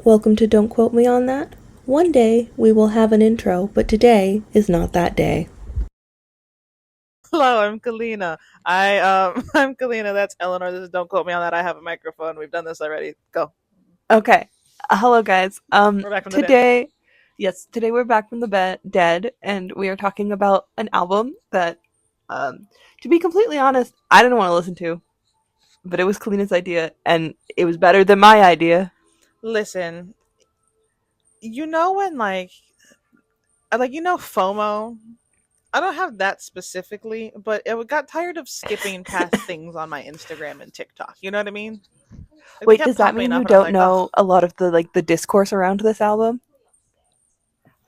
Welcome to Don't Quote Me on That. One day we will have an intro, but today is not that day. Hello, I'm Kalina. I'm Kalina. That's Eleanor. This is Don't Quote Me on That. I have a microphone. We've done this already. Go. Okay. Hello, guys. We're back from the dead. Today we're back from the dead, and we are talking about an album that, to be completely honest, I didn't want to listen to, but it was Kalina's idea, and it was better than my idea. Listen, you know when FOMO. I don't have that specifically, but it got tired of skipping past things on my Instagram and TikTok. You know what I mean? Like they Wait, kept does that popping mean you up, and I'm don't like, oh, know a lot of the discourse around this album?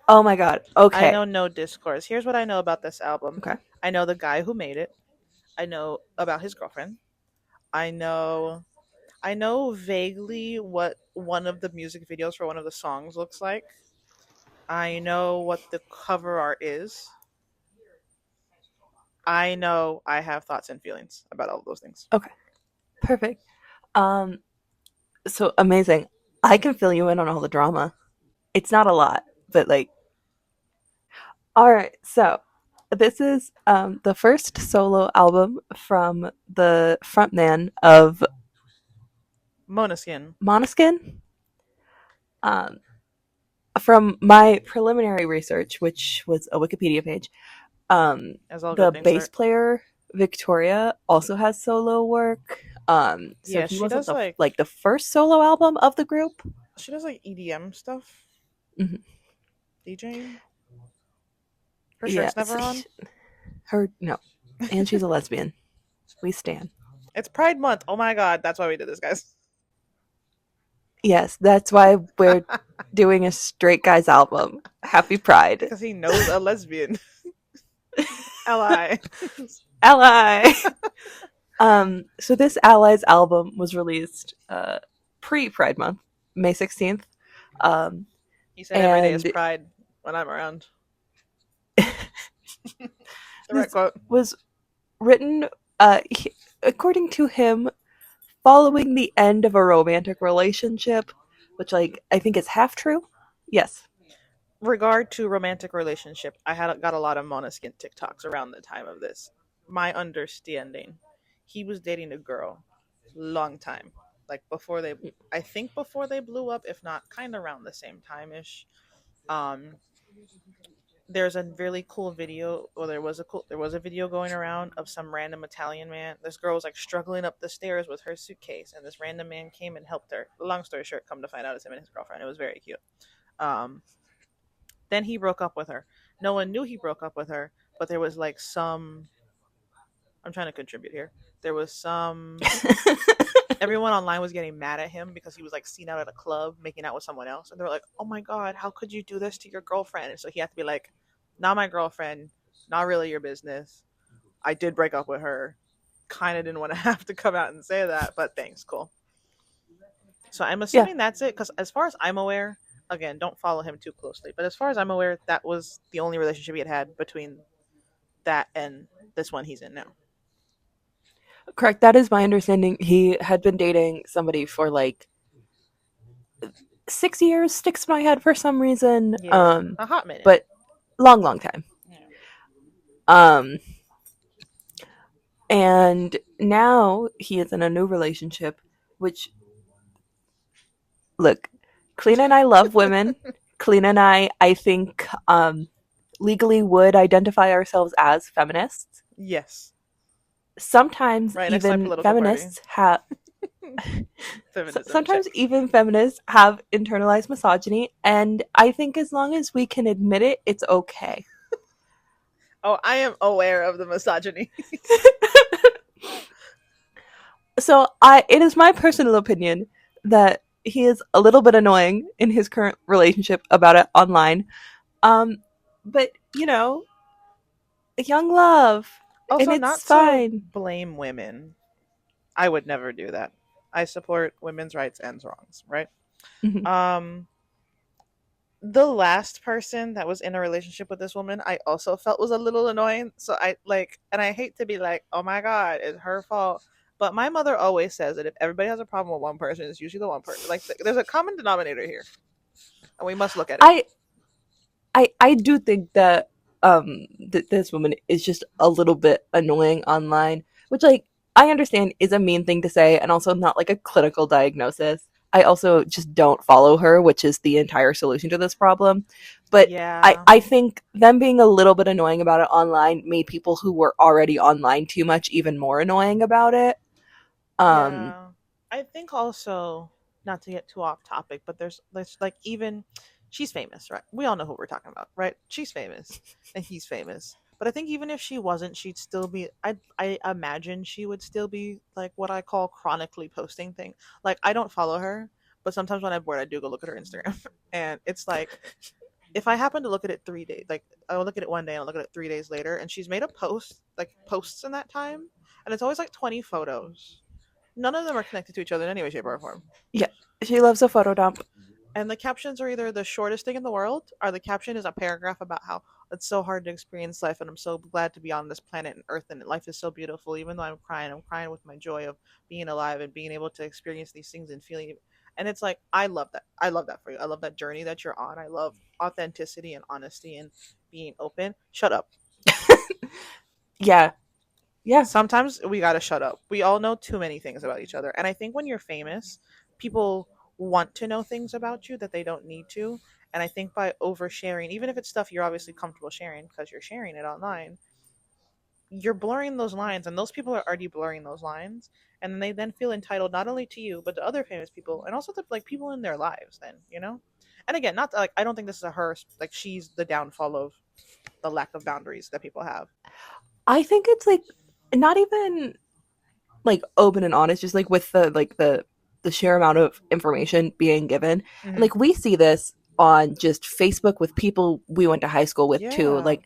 Oh my god. I Okay. know no discourse. Here's what I know about this album. Okay. I know the guy who made it. I know about his girlfriend. I know I know vaguely what one of the music videos for one of the songs looks like. I know what the cover art is. I know I have thoughts and feelings about all of those things. Okay. Perfect. Um, so amazing. I can fill you in on all the drama. It's not a lot, but like, all right. So this is the first solo album from the frontman of Monoskin, Monoskin. Um, from my preliminary research, which was a Wikipedia page, as all good the things bass start. player Victoria also has solo work. So Yeah, he she wasn't does the the first solo album of the group. EDM stuff, Mhm. DJing. Her Yeah, shirt's never on. her no, and she's a lesbian. We stand. It's Pride Month. Oh my god, that's why we did this, guys. Yes, that's why we're doing a straight guys album. Happy Pride. Because he knows a lesbian. Ally. Ally. So this Allies album was released pre Pride Month, May 16th. Um, He said every day is and Pride when I'm around. Direct this quote. was written, according to him, following the end of a romantic relationship, which, like, I think is half true. Yes. Regard to romantic relationship, I had got a lot of Monoskin TikToks around the time of this. My understanding, he was dating a girl, long time, like before they, I think before they blew up, if not kind of around the same time ish. Um, there's a really cool video, or there was a video going around of some random Italian man. This girl was like struggling up the stairs with her suitcase, and this random man came and helped her. Long story short, come to find out it's him and his girlfriend. It was very cute. Um, Then he broke up with her. No one knew he broke up with her, but there was like some. I'm trying to contribute here. There was some. Everyone online was getting mad at him because he was like seen out at a club making out with someone else, and they were like, "Oh my god, how could you do this to your girlfriend?" And so he had to be like, "Not my girlfriend. Not really your business. I did break up with her. Kind of didn't want to have to come out and say that, but thanks, cool." So I'm Yeah. assuming that's it because as far as I'm aware, again, don't follow him too closely, but as far as I'm aware, that was the only relationship he had between that and this one he's in now. Correct. That is my understanding. He had been dating somebody for like 6 years, sticks in my head for some reason. Yeah, a hot minute. But long, long time. Yeah. Um, and now he is in a new relationship, which, look, Kalina and I love women. Kalina and I think, legally would identify ourselves as feminists. Yes. Sometimes Right next to my even political party. feminists have Feminism sometimes check. even feminists have internalized misogyny, and I think as long as we can admit it, it's okay. Oh, I am aware of the misogyny. So it is my personal opinion that he is a little bit annoying in his current relationship about it online. Um, but young love, and Also, it's not to fine. blame women. I would never do that. I support women's rights and wrongs, right? Mhm. Um, the last person that was in a relationship with this woman, I also felt was a little annoying. So I like, and I hate to be like, oh my god, it's her fault. But my mother always says that if everybody has a problem with one person, it's usually the one person. Like there's a common denominator here, and we must look at it. I I do think that this woman is just a little bit annoying online, which like I understand is a mean thing to say and also not like a clinical diagnosis. I also just don't follow her, which is the entire solution to this problem. But Yeah, I think them being a little bit annoying about it online made people who were already online too much even more annoying about it. Um yeah. I think also, not to get too off topic, but there's like, even she's famous, right? We all know who we're talking about, right? She's famous and he's famous. But I think even if she wasn't, she'd still be. I imagine she would still be like what I call chronically posting thing. Like I don't follow her, but sometimes when I'm bored, I do go look at her Instagram, and it's like if I happen to look at it 3 days, like I'll look at it one day and I'll look at it 3 days later, and she's made a post, like posts in that time, and it's always like 20 photos. None of them are connected to each other in any way, shape, or form. yeah, she loves a photo dump. And the captions are either the shortest thing in the world, or the caption is a paragraph about how it's so hard to experience life, and I'm so glad to be on this planet and Earth, and life is so beautiful. Even though I'm crying with my joy of being alive and being able to experience these things and feeling. And it's like I love that. I love that for you. I love that journey that you're on. I love authenticity and honesty and being open. Shut up. Yeah. Yeah. Sometimes we gotta shut up. We all know too many things about each other. And I think when you're famous, people want to know things about you that they don't need to. And I think by oversharing, even if it's stuff you're obviously comfortable sharing because you're sharing it online, you're blurring those lines. And those people are already blurring those lines. And then they then feel entitled not only to you, but to other famous people and also to like people in their lives, then, you know? And again, not like I don't think this is a her, like she's the downfall of the lack of boundaries that people have. I think it's like not even like open and honest, just like with the sheer amount of information being given. And Hmm. like we see this on just Facebook with people we went to high school with too. Yeah. Like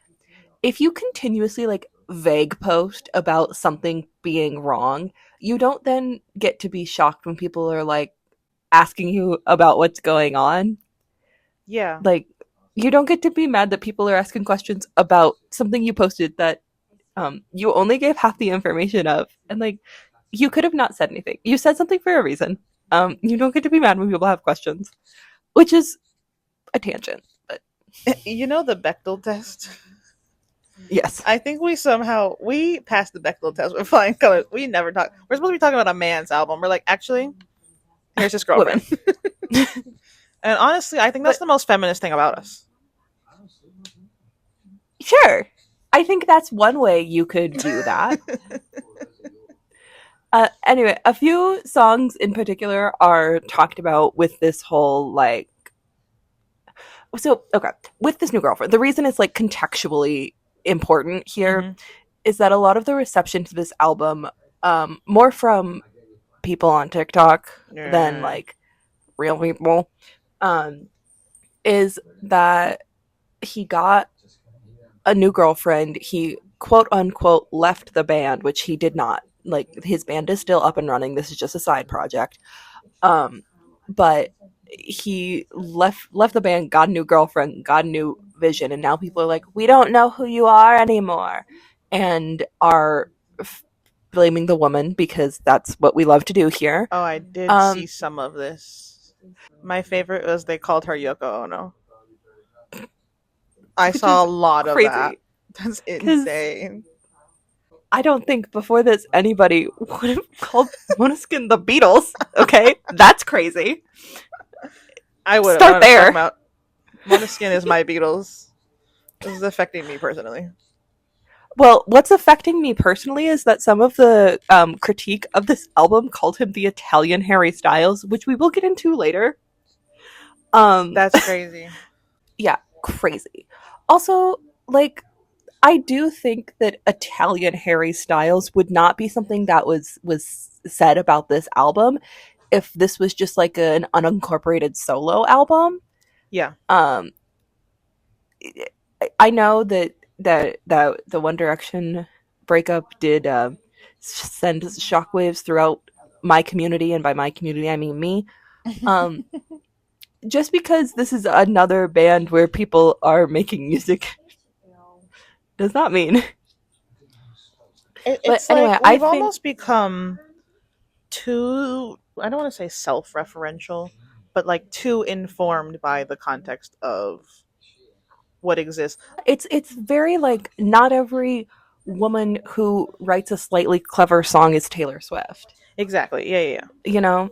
if you continuously like vague post about something being wrong, you don't then get to be shocked when people are like asking you about what's going on. Yeah. Like you don't get to be mad that people are asking questions about something you posted that you only gave half the information of, and like you could have not said anything. You said something for a reason. You don't get to be mad when people have questions, which is a tangent, but You know the Bechtel test? yes, I think we passed the Bechtel test with flying colors. We never talk. We're supposed to be talking about a man's album. We're like, actually, here's his women. girlfriend. And honestly, I think that's But the most feminist thing about us. sure, I think that's one way you could do that. Anyway, a few songs in particular are talked about with this whole like. So okay, with this new girlfriend, the reason it's like contextually important here Hmm. is that a lot of the reception to this album, more from people on TikTok than Yeah. like real people, um, is that he got a new girlfriend. He quote unquote left the band, which he did not. Like his band is still up and running. This is just a side project. Um, but he left the band, got a new girlfriend, got a new vision, and now people are like, we don't know who you are anymore, and are blaming the woman because that's what we love to do here. Oh, I did see Um, some of this. My favorite was they called her Yoko Ono. I which saw is a lot of that. crazy That's because insane. I don't think before this anybody would have called Måneskin the Beatles. Okay, that's crazy. I would have. I Start know what I'm talking there. about. Måneskin is my Beatles. This is affecting me personally. Well, what's affecting me personally is that some of the critique of this album called him the Italian Harry Styles, which we will get into later. Um, That's crazy. yeah, crazy. Also, like, I do think that Italian Harry Styles would not be something that was said about this album if this was just like an unincorporated solo album. Yeah. Um, I know that the One Direction breakup did send shockwaves throughout my community, and by my community I mean me. Um, just because this is another band where people are making music does not mean. But It's anyway, like I we've think almost become. too, I don't want to say self-referential, but like too informed by the context of what exists. It's very like not every woman who writes a slightly clever song is Taylor Swift, Exactly. Yeah, yeah, yeah. you know?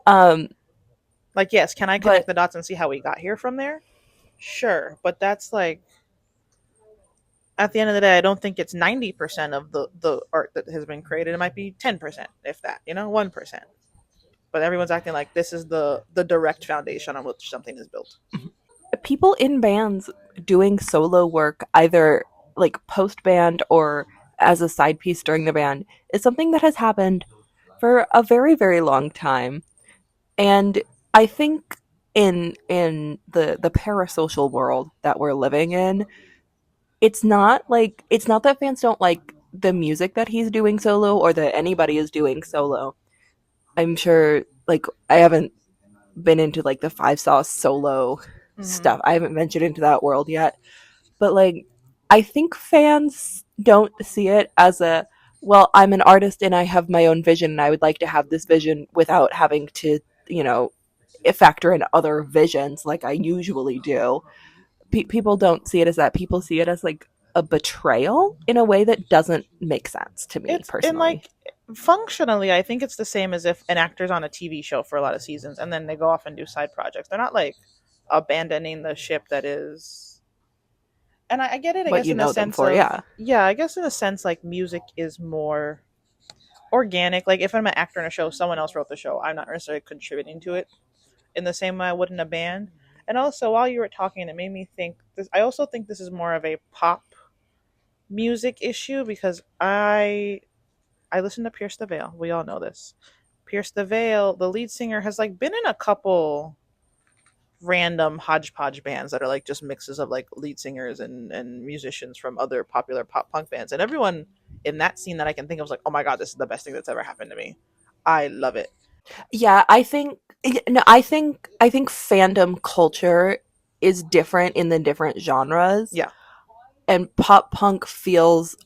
Um, Like, yes, can I connect but the dots and see how we got here from there? Sure, but that's like, at the end of the day, I don't think it's 90% of the art that has been created. It might be 10%, if that, 1%. But everyone's acting like this is the direct foundation on which something is built. people in bands doing solo work, either like post band or as a side piece during the band, is something that has happened for a very, very long time. And I think in the parasocial world that we're living in, it's not that fans don't like the music that he's doing solo or that anybody is doing solo. I'm sure like I haven't been into like the Five Sauce solo Hmm. stuff. I haven't ventured into that world yet. But like I think fans don't see it as a well, I'm an artist and I have my own vision and I would like to have this vision without having to, you know, factor in other visions like I usually do. People don't see it as that. People see it as like a betrayal in a way that doesn't make sense to me It's in personally. like, functionally, I think it's the same as if an actor's on a TV show for a lot of seasons and then they go off and do side projects. They're not like abandoning the ship that is. And I get it, I What guess, you in the know them sense for, of, yeah. yeah, I guess in a sense, like, music is more organic. Like, if I'm an actor in a show, someone else wrote the show. I'm not necessarily contributing to it in the same way I would in a band. And also, while you were talking, it made me think this. I also think this is more of a pop music issue because I listen to Pierce the Veil. We all know this. Pierce the Veil, the lead singer, has like been in a couple random hodgepodge bands that are like just mixes of like lead singers and musicians from other popular pop punk bands. And everyone in that scene that I can think of was like, oh my god, this is the best thing that's ever happened to me. I love it. Yeah, I think no, I think fandom culture is different in the different genres, Yeah. and pop punk feels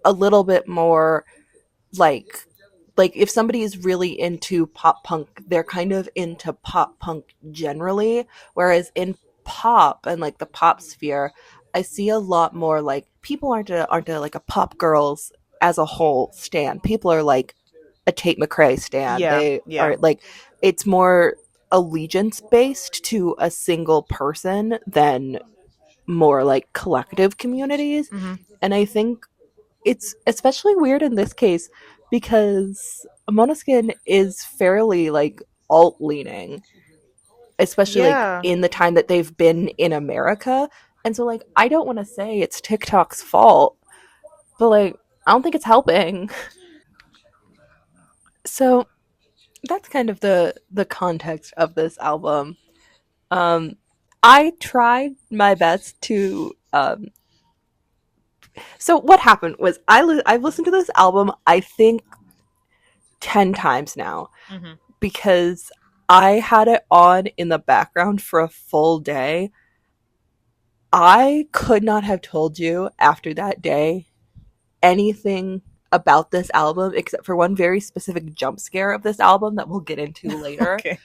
a little bit more like if somebody is really into pop punk, they're kind of into pop punk generally, whereas in pop and like the pop sphere, I see a lot more like people aren't like a pop girls as a whole stan. People are like a Tate McRae stan. Yeah. They Yeah. are like it's more allegiance based to a single person than more like collective communities. Hmm. And I think it's especially weird in this case because Monoskin is fairly like alt leaning, especially like Yeah. in the time that they've been in America. And so like I don't want to say it's TikTok's fault, but like I don't think it's helping. So that's kind of the context of this album. Um I tried my best to so what happened was I've listened to this album I think 10 times now Hmm. because I had it on in the background for a full day. I could not have told you after that day anything about this album except for one very specific jump scare of this album that we'll get into later. Okay.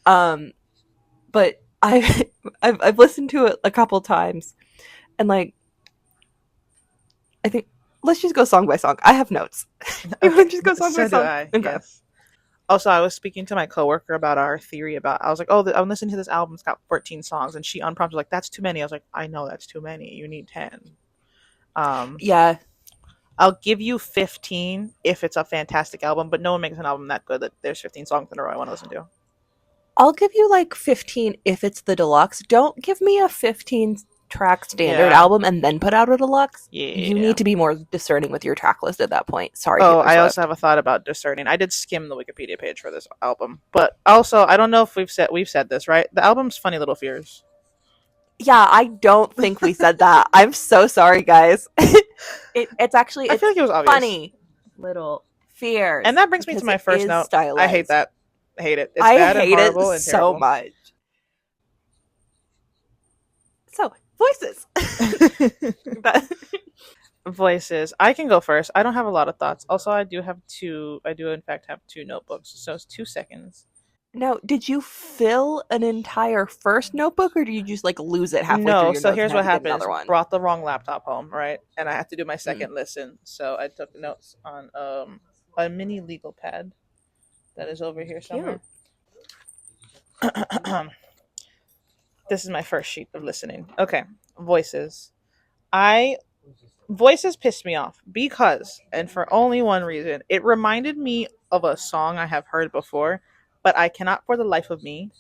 Um, but I've listened to it a couple times and like I think let's just go song by song. I have notes. You Okay. want to just go song by So do song? I. Okay. Yes. Also, I was speaking to my coworker about our theory about. I was like, "Oh, I'm listening to this album. It's got 14 songs," and she unprompted was like, "That's too many." I was like, "I know that's too many. You need 10." Um, Yeah, I'll give you 15 if it's a fantastic album, but no one makes an album that good that there's 15 songs in a row I want to listen to. I'll give you like 15 if it's the deluxe. Don't give me a 15 track standard Yeah, album and then put out a deluxe. You yeah. need to be more discerning with your track list at that point. Sorry, Oh, Taylor I also Swift. have a thought about discerning. I did skim the Wikipedia page for this album, but also I don't know if we've said this right. The album's Funny Little Fears. Yeah, I don't think we said that. I'm so sorry, guys. It's actually I feel it's like it was obvious. funny little And fears that brings me to because my it first is note. I hate stylized. that. I hate it. It's I bad and hate it horrible and so terrible. much. So voices. That- Voices. I can go first. I don't have a lot of thoughts. Also, I do in fact have two notebooks. So it's 2 seconds. Now, did you fill an entire first notebook, or did you just like lose it halfway through No, your so notes and here's had what to get happens. another one? Brought the wrong laptop home, right? And I had to do my Mm, second listen. So I took notes on a mini legal pad that is over here somewhere. cute. This is my first sheet of listening. Okay. Voices. I Voices pissed me off because, and for only one reason, it reminded me of a song I have heard before, but I cannot for the life of me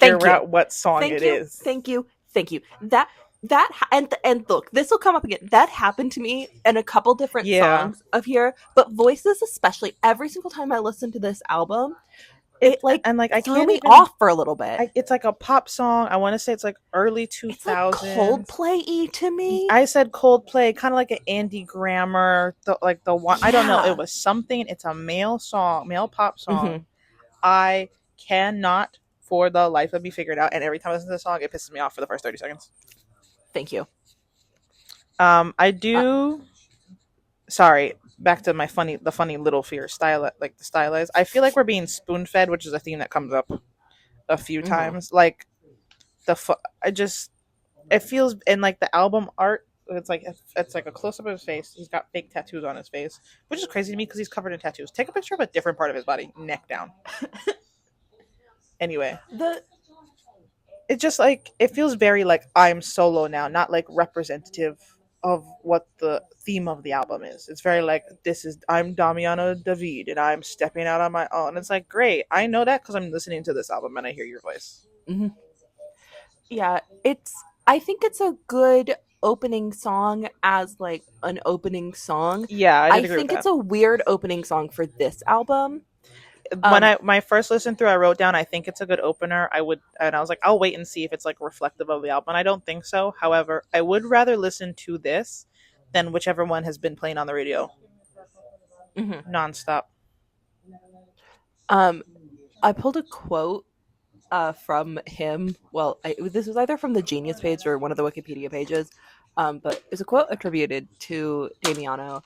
Thank figure you. out what song Thank it you. is. Thank you. Thank you. And look, this will come up again. That happened to me in a couple different Yeah. songs of here, but voices especially. Every single time I listen to this album, It it like and like I threw can't me even off for a little bit. it's like a pop song. I want to say it's like early It's like 2000s. Coldplay-y to me. I said Coldplay, kind of like an Andy Grammer, the one I don't know. It Yeah. was something. It's a male song, male pop Mm-hmm. song. I cannot for the life of me figure it out. And every time I listen to the song, it pisses me off for the first 30 seconds. Thank you. I Uh, do. Sorry, back to the funny little fear style, like the stylized. I feel like we're being spoon fed, which is a theme that comes up a few mm-hmm. times. Like I just it feels in like the album art. It's like a close up of his face. He's got fake tattoos on his face, which is crazy to me because he's covered in tattoos. Take a picture of a different part of his body, neck down. Anyway, The it just like it feels very like I'm solo now, not like representative of what the theme of the album is. It's very like this is I'm Damiano David and I'm stepping out on my own. It's like great, I know that because I'm listening to this album and I hear your voice. mhm. Yeah, it's I think it's a good opening song as like an opening song. Yeah, I did I agree with think it's that. a weird opening song for this album. When Um I my first listen through, I wrote down I think it's a good opener. I was like I'll wait and see if it's like reflective of the album. And I don't think so. However, I would rather listen to this than whichever one has been playing on the radio mhm. nonstop. um I pulled a quote from him. Well, this was either from the Genius page or one of the Wikipedia pages. But it's a quote attributed to Damiano.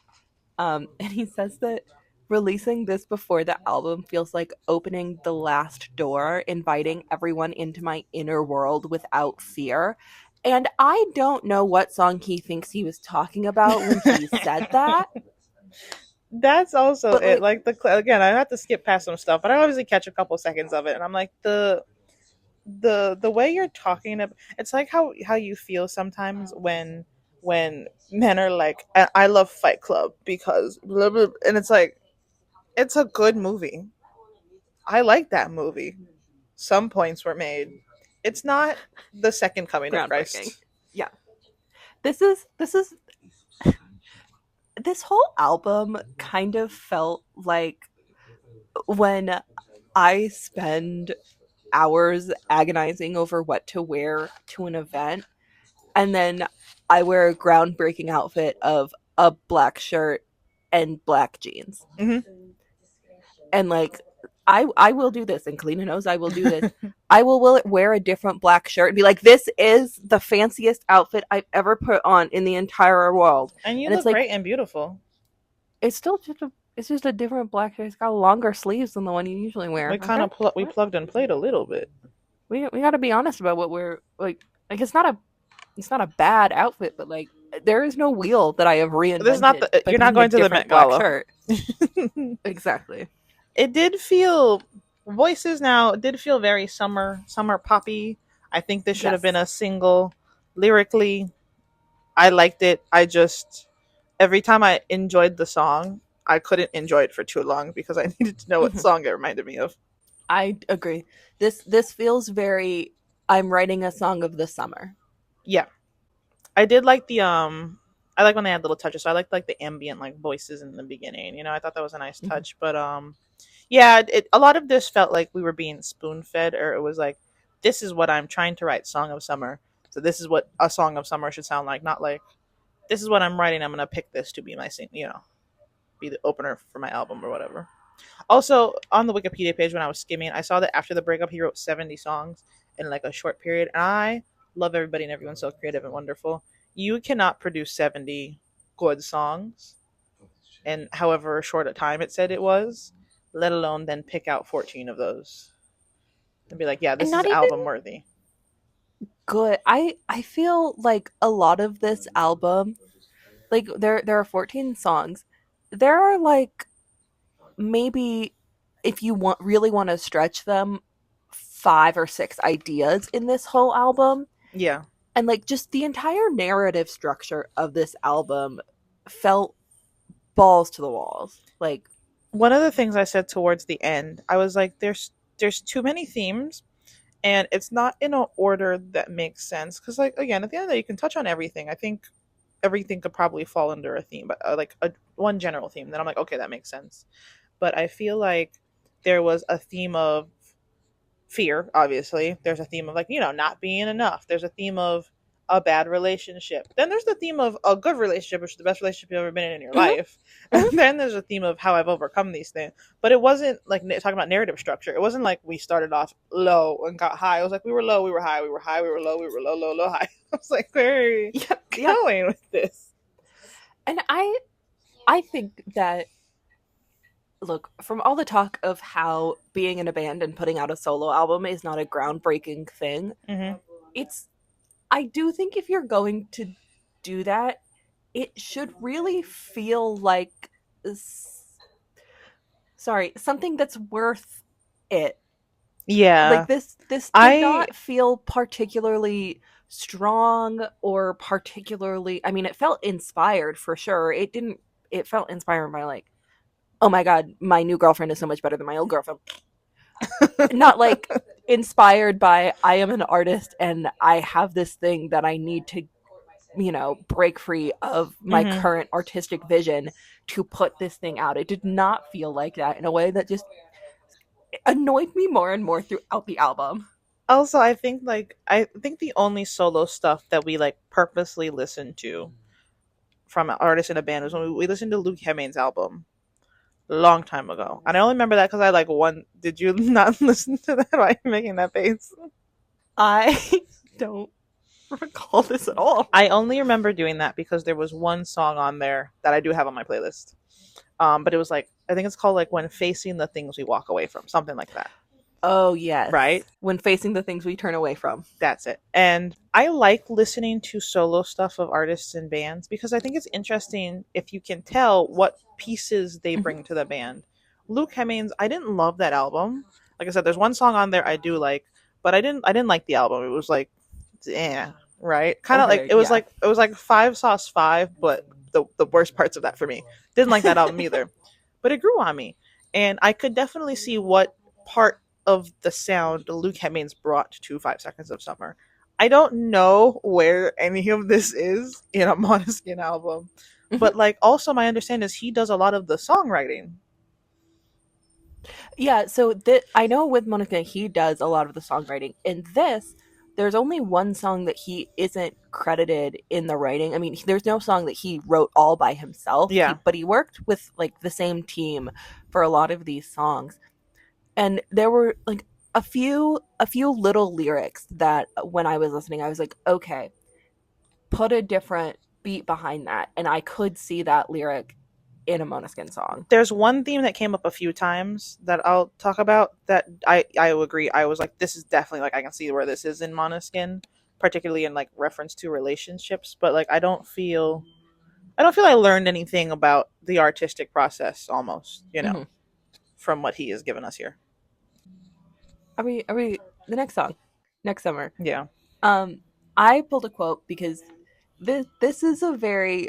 And he says that releasing this before the album feels like opening the last door, inviting everyone into my inner world without fear. And I don't know what song he thinks he was talking about when he said that, That's also but it. like, Like again, I have to skip past some stuff, but I obviously catch a couple seconds of it, and I'm like the way you're talking about. It's like how you feel sometimes when men are like, I love Fight Club because blah, blah, and it's like it's a good movie. I like that movie. Some points were made. It's not the second coming of groundbreaking. Christ. Yeah. This is this whole album kind of felt like when I spend hours agonizing over what to wear to an event, and then I wear a groundbreaking outfit of a black shirt and black jeans. Hmm. And like I will do this, and Kalina knows I will do this. I will wear a different black shirt and be like, this is the fanciest outfit I've ever put on in the entire world. And you And it's look like great and beautiful. it's still just a different black shirt. It's got longer sleeves than the one you usually wear. We kind Okay? of we plugged and played a little bit. We got to be honest about what we're like it's not a bad outfit, but like there is no wheel that I have This is not reinvented the by you're not picking a going to the different Met black Gala. shirt. Exactly. It did feel voices now it did feel very summer poppy. I think this should have been Yes. a single. Lyrically, I liked it. I just every time I enjoyed the song, I couldn't enjoy it for too long because I needed to know what Mhm. song it reminded me of. I agree. This feels very I'm writing a song of the summer. Yeah. I did like the I like when they had little touches. So I liked like the ambient like voices in the beginning. You know, I thought that was a nice Mhm. touch. But yeah, a lot of this felt like we were being spoon fed, or it was like, this is what I'm trying to write, Song of Summer. So this is what a Song of Summer should sound like, not like this is what I'm writing. I'm gonna pick this to be my sing, be the opener for my album or whatever. Also, on the Wikipedia page when I was skimming, I saw that after the breakup, he wrote 70 songs in like a short period. And I love everybody and everyone's so creative and wonderful. You cannot produce 70. good songs, and however short a time it said it was, let alone then pick out 14 of those and be like, yeah, And this is not even album worthy. good. I feel like a lot of this album, like there are 14 songs. There are like maybe, if you want to stretch them, 5 or 6 ideas in this whole album. Yeah. And like just the entire narrative structure of this album felt balls to the walls. Like, One of the things I said towards the end, I was like, there's too many themes, and it's not in an order that makes sense. Because like again, at the end of the day, you can touch on everything. I think everything could probably fall under a theme, but one general theme. Then I'm like, okay, that makes sense. But I feel like there was a theme of fear, obviously. There's a theme of like, not being enough. There's a theme of a bad relationship. Then there's the theme of a good relationship, which is the best relationship you've ever been in your mhm, life. And mhm, then there's a theme of how I've overcome these things. But it wasn't like talking about narrative structure. It wasn't like we started off low and got high. It was like we were low, we were high, we were high, we were low, we were low, low, low, high. I was like, where are you yep, yep. going with this? And I think that, look, from all the talk of how being in a band and putting out a solo album is not a groundbreaking thing, Mm-hmm. it's I do think if you're going to do that, it should really feel like sorry, something that's worth it. Like Yeah. this did I not feel particularly strong or particularly, I mean, it felt inspired for sure. It felt inspired by like, oh my god, my new girlfriend is so much better than my old girlfriend. Not like inspired by I am an artist and I have this thing that I need to, break free of my mm-hmm. current artistic vision to put this thing out. It did not feel like that in a way that just annoyed me more and more throughout the album. Also, I think the only solo stuff that we like purposely listened to from an artist in a band was when we listened to Luke Hemming's album a long time ago. And I only remember that because I like one. Did you not listen to that? Why are you making that face? I don't recall this at all. I only remember doing that because there was one song on there that I do have on my playlist. But it was like I think it's called like when facing the things we walk away from, something like that. Oh, yes. Right? When facing the things we turn away from. That's it. And I like listening to solo stuff of artists and bands because I think it's interesting if you can tell what pieces they Mhm. bring to the band. Luke Hemmings, I didn't love that album. Like I said, there's one song on there I do like, but I didn't like the album. It was like, yeah, right? Kind of like Okay, it was yeah. like it was like five sauce five, but the worst parts of that for me. Didn't like that album either. But it grew on me. And I could definitely see what part of the sound Luke Hemmings brought to 5 Seconds of Summer. I don't know where any of this is in a Måneskin album, Mhm. but like also my understanding is he does a lot of the songwriting. Yeah, so I know with Monica, he does a lot of the songwriting. In this, there's only one song that he isn't credited in the writing. I mean, there's no song that he wrote all by himself. Yeah, But he worked with like the same team for a lot of these songs. And there were like a few little lyrics that when I was listening, I was like, okay, put a different beat behind that, and I could see that lyric in a Monoskin song. there's one theme that came up a few times that I'll talk about that I will agree. I was like, this is definitely like I can see where this is in Måneskin, particularly in like reference to relationships. But like I don't feel I learned anything about the artistic process almost, Mm-hmm. from what he has given us here. Are we the next song? Next summer. Yeah. Um, I pulled a quote because this is a very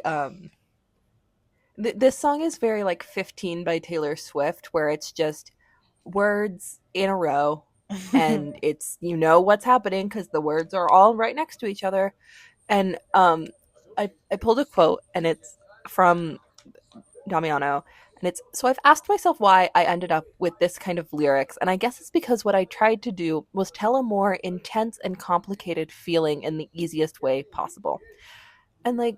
this song is very like 15 by Taylor Swift, where it's just words in a row, and it's what's happening because the words are all right next to each other. And I pulled a quote, and it's from Damiano. And it's, so I've asked myself why I ended up with this kind of lyrics, and I guess it's because what I tried to do was tell a more intense and complicated feeling in the easiest way possible. And like,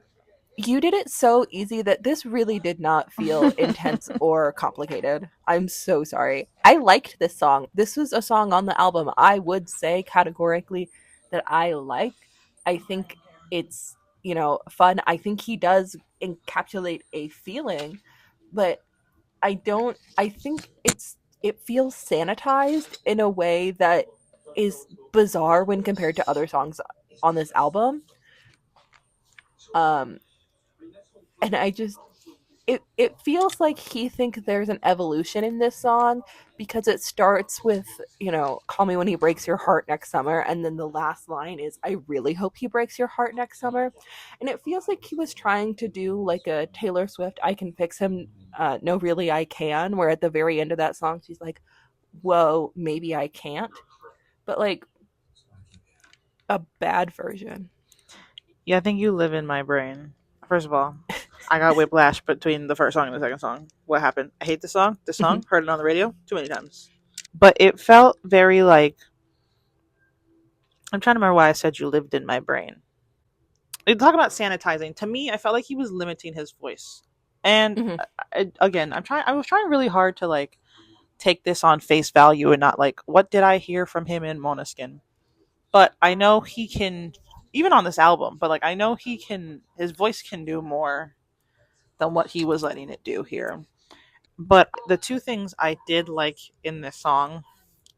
you did it so easy that this really did not feel intense or complicated. I'm so sorry. I liked this song. This was a song on the album I would say categorically that I like. I think it's fun. I think he does encapsulate a feeling, but I think it feels sanitized in a way that is bizarre when compared to other songs on this album. Um and I just it feels like he thinks there's an evolution in this song because it starts with, call me when he breaks your heart next summer, and then the last line is I really hope he breaks your heart next summer. And it feels like he was trying to do like a Taylor Swift I can fix him, no really I can, where at the very end of that song she's like, whoa, maybe I can't, but like a bad version. Yeah, I think you live in my brain. First of all, I got whiplash between the first song and the second song. What happened? I hate this song. This Mhm, song, heard it on the radio too many times. But it felt very like, I'm trying to remember why I said you lived in my brain. You talk about sanitizing. To me, I felt like he was limiting his voice. And mhm. again, I was trying really hard to like take this on face value and not like, what did I hear from him in Monoskin? But I know he can, even on this album, but like I know he can, his voice can do more than what he was letting it do here. But the two things I did like in this song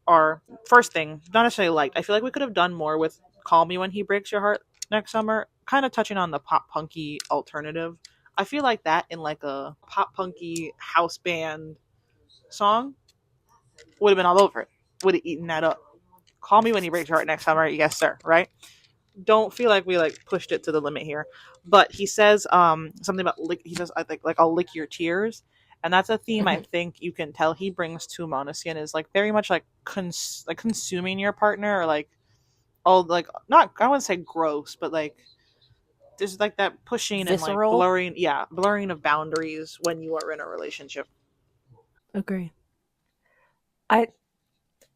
are, first thing, not necessarily liked, I feel like we could have done more with Call Me When He Breaks Your Heart next summer, kind of touching on the pop punky alternative. I feel like that in like a pop punky house band song would have been all over it. Would have eaten that up. Call Me When He Breaks Your Heart next summer, yes sir, right? Don't feel like we like pushed it to the limit here. But he says something about he says I think like I'll lick your tears. And that's a theme I Mhm. think you can tell he brings to Monoskin is like very much like like consuming your partner or like like not I don't want to say gross, but like there's like that pushing and like Visceral. blurring, yeah, blurring of boundaries when you are in a relationship. Agree. I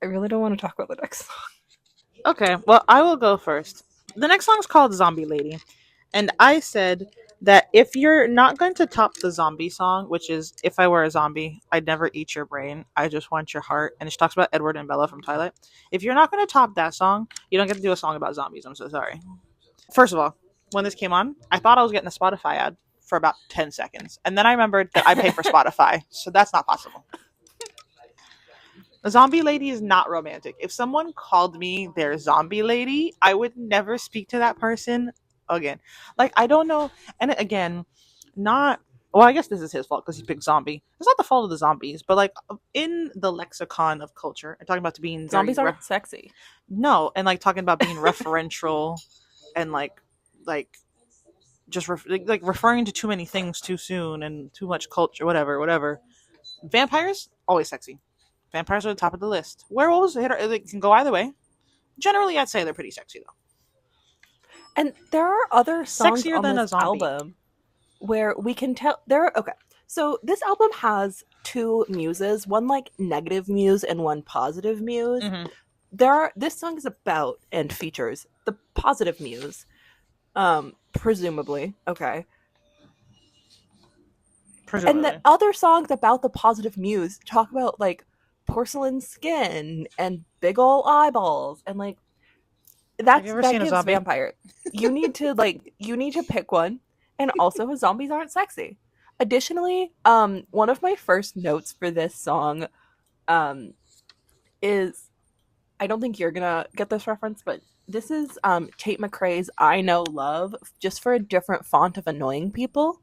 I really don't want to talk about the next song. Okay, well I will go first. The next song is called Zombie Lady. And I said that if you're not going to top the zombie song, which is If I Were a Zombie, I'd Never Eat Your Brain, I Just Want Your Heart, and she talks about Edward and Bella from Twilight. If you're not going to top that song, you don't get to do a song about zombies. I'm so sorry. First of all, when this came on, I thought I was getting a Spotify ad for about 10 seconds. And then I remembered that I pay for Spotify, so that's not possible. A zombie lady is not romantic. If someone called me their zombie lady, I would never speak to that person again. Like, I don't know. And again, not. Well, I guess this is his fault because he picked zombie. It's not the fault of the zombies, but like in the lexicon of culture, and talking about being very Zombies aren't sexy. no, and like talking about being referential and like just like referring to too many things too soon and too much culture, whatever, whatever. Vampires always sexy. Vampires are the top of the list. Werewolves they can go either way. Generally, I'd say they're pretty sexy though. And there are other songs Sexier on than a this zombie. album where we can tell there are okay. So this album has two muses, one like negative muse and one positive muse. Mm-hmm. This song is about and features the positive muse, presumably. Okay. And the Presumably. other songs about the positive muse talk about like porcelain skin and big ol' eyeballs and like Have you ever that seen a gives zombie? vampire. You need to pick one, and also zombies aren't sexy. Additionally, one of my first notes for this song um is, I don't think you're gonna get this reference, but this is Tate McRae's I Know Love, just for a different font of annoying people.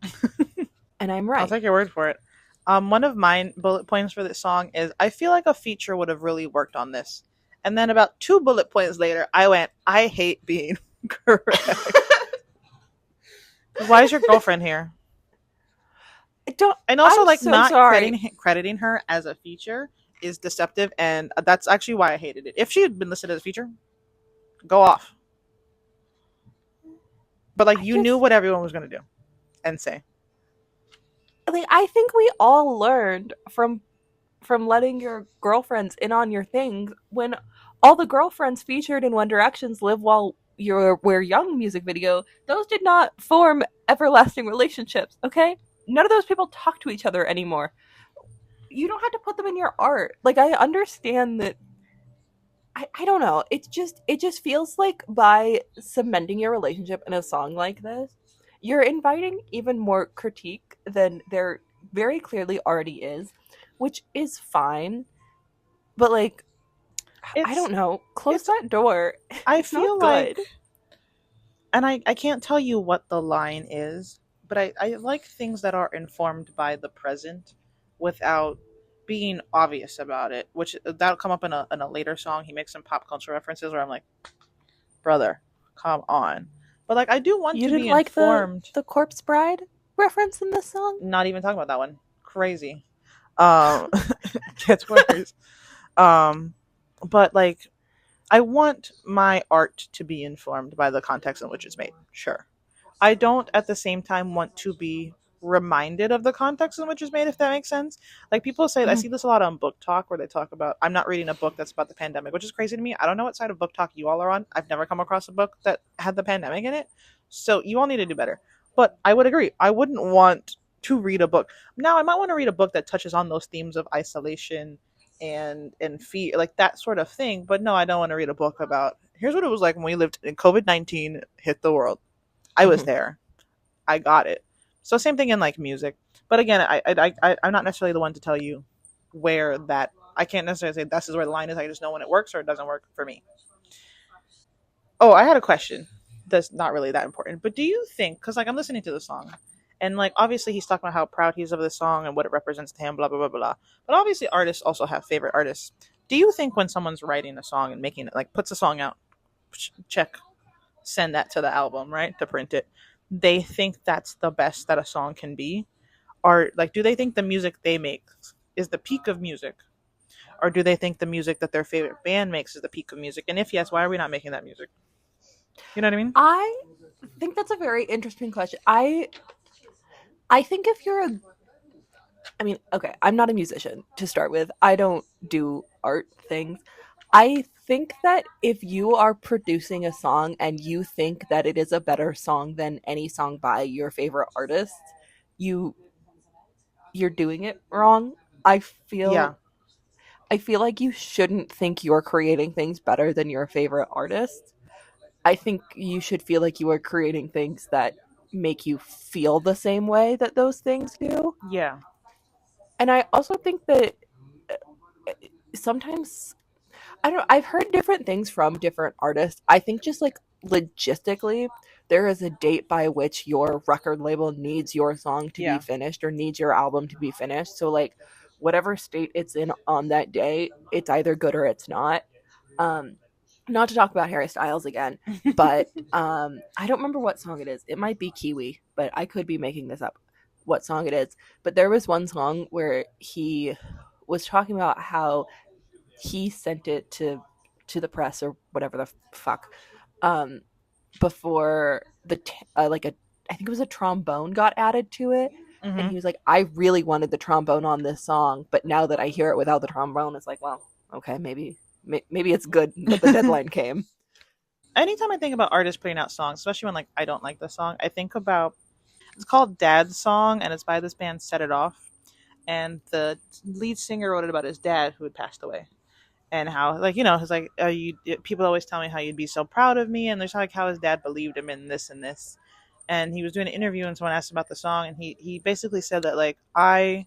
And I'm I'll right. take your word for it. One of mine bullet points for this song is I feel like a feature would have really worked on this. And then about two bullet points later, I went, I hate being correct. Why is your girlfriend here? I don't And also I'm like so not sorry. crediting her as a feature is deceptive, and that's actually why I hated it. If she had been listed as a feature, go off. But like I you knew just what everyone was gonna do and say. like I think we all learned from letting your girlfriends in on your things when all the girlfriends featured in One Direction's Live While You're We're Young music video, those did not form everlasting relationships, okay? None of those people talk to each other anymore. You don't have to put them in your art. Like, I understand that I don't know. It just feels like by cementing your relationship in a song like this, you're inviting even more critique than there very clearly already is, which is fine. But like, I It's don't know. Close it's that door. I It's not feel good. like, and I can't tell you what the line is, but I like things that are informed by the present without being obvious about it, which that'll come up in a later song. He makes some pop culture references where I'm like, brother, come on. But like I do want You to didn't be like the informed. the Corpse Bride reference in this song? Not even talking about that one. Crazy. Um gets worse. Um but like I want my art to be informed by the context in which it's made. Sure. I don't at the same time want to be reminded of the context in which it's made, if that makes sense. Like people say, I Mhm. see this a lot on Book Talk where they talk about, I'm not reading a book that's about the pandemic, which is crazy to me. I don't know what side of Book Talk you all are on. I've never come across a book that had the pandemic in it. So you all need to do better. But I would agree. I wouldn't want to read a book. Now, I might want to read a book that touches on those themes of isolation and fear, like that sort of thing. But no, I don't want to read a book about here's what it was like when we lived in COVID-19 hit the world. I was Mhm. there. I got it. So same thing in like music. But again, I'm not necessarily the one to tell you where that. I can't necessarily say this is where the line is. I just know when it works or it doesn't work for me. Oh, I had a question. That's not really that important. But do you think? Because like I'm listening to the song, and like obviously he's talking about how proud he is of this song and what it represents to him. Blah blah blah blah. But obviously artists also have favorite artists. Do you think when someone's writing a song and making it, like puts a song out, check, send that to the album, right, to print it, they think that's the best that a song can be? Or like do they think the music they make is the peak of music? Or do they think the music that their favorite band makes is the peak of music? And if yes, why are we not making that music? You know what I mean? I think that's a very interesting question. I think if you're a I mean, okay, I'm not a musician to start with. I don't do art things. I think that if you are producing a song and you think that it is a better song than any song by your favorite artist, you you're doing it wrong. I Yeah. feel I feel like you shouldn't think you're creating things better than your favorite artist. I think you should feel like you are creating things that make you feel the same way that those things do. Yeah. And I also think that sometimes I don't know, I've heard different things from different artists. I think just like logistically, there is a date by which your record label needs your song to be Yeah. finished or needs your album to be finished. So like whatever state it's in on that day, it's either good or it's not. Um not to talk about Harry Styles again, but I don't remember what song it is. It might be Kiwi, but I could be making this up what song it is. But there was one song where he was talking about how he sent it to the press or whatever the fuck um before like a I think it was a trombone got added to it, and Hmm. he was like, I really wanted the trombone on this song, but now that I hear it without the trombone, it's like, well, okay, maybe it's good that the deadline came. Anytime I think about artists putting out songs, especially when like I don't like the song, I think about, it's called Dad's Song and it's by this band Set It Off. And the lead singer wrote it about his dad who had passed away. And how, like, you know, he's like, you people always tell me how you'd be so proud of me, and there's like how his dad believed him in this and this. And he was doing an interview and someone asked him about the song and he basically said that like I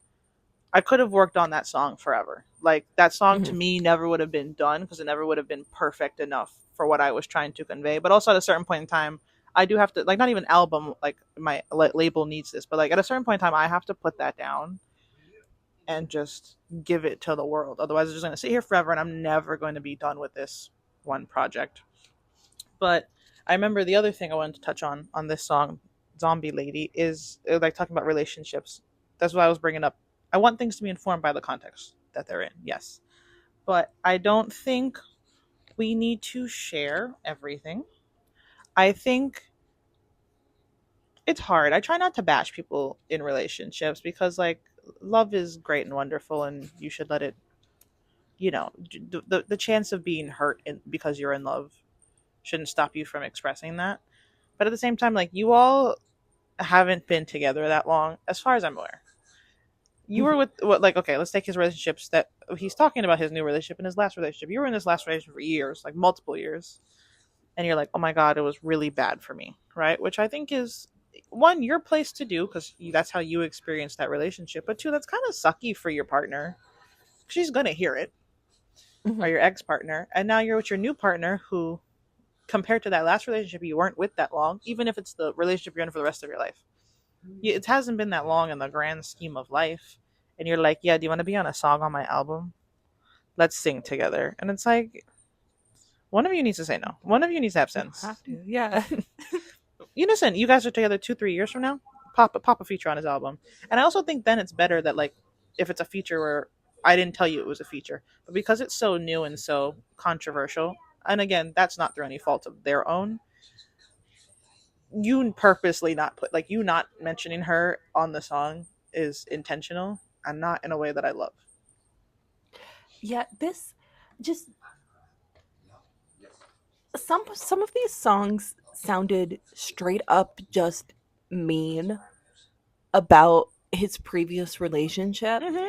could have worked on that song forever. Like that song to Hmm. me never would have been done because it never would have been perfect enough for what I was trying to convey. But also at a certain point in time, I do have to, like, not even album, like my label needs this, but like at a certain point in time, I have to put that down and just give it to the world. Otherwise, it's just going to sit here forever, and I'm never going to be done with this one project. But I remember the other thing I wanted to touch on this song, "Zombie Lady," is like talking about relationships. That's what I was bringing up. I want things to be informed by the context that they're in. Yes, but I don't think we need to share everything. I think it's hard. I try not to bash people in relationships because like love is great and wonderful and you should let it, you know, the chance of being hurt because you're in love shouldn't stop you from expressing that. But at the same time, like you all haven't been together that long, as far as I'm aware. You were with what, like, okay, let's take his relationships that he's talking about, his new relationship and his last relationship. You were in this last relationship for years, like multiple years, and you're like, oh my god, it was really bad for me, right? Which I think is one, your place to do because that's how you experience that relationship, but two, that's kind of sucky for your partner. She's gonna hear it, or Mhm. your ex partner, and now you're with your new partner who, compared to that last relationship, you weren't with that long, even if it's the relationship you're in for the rest of your life. It hasn't been that long in the grand scheme of life. And you're like, yeah, do you want to be on a song on my album? Let's sing together. And it's like, one of you needs to say no. One of you needs to have You don't sense. have to. Yeah. Listen, you guys are together 2-3 years from now. Pop a feature on his album. And I also think then it's better that, like, if it's a feature where I didn't tell you it was a feature, but because it's so new and so controversial, and again, that's not through any fault of their own, you purposely not put, like, you not mentioning her on the song is intentional and not in a way that I love. Yeah, this just some of these songs sounded straight up just mean about his previous relationship Mm-hmm.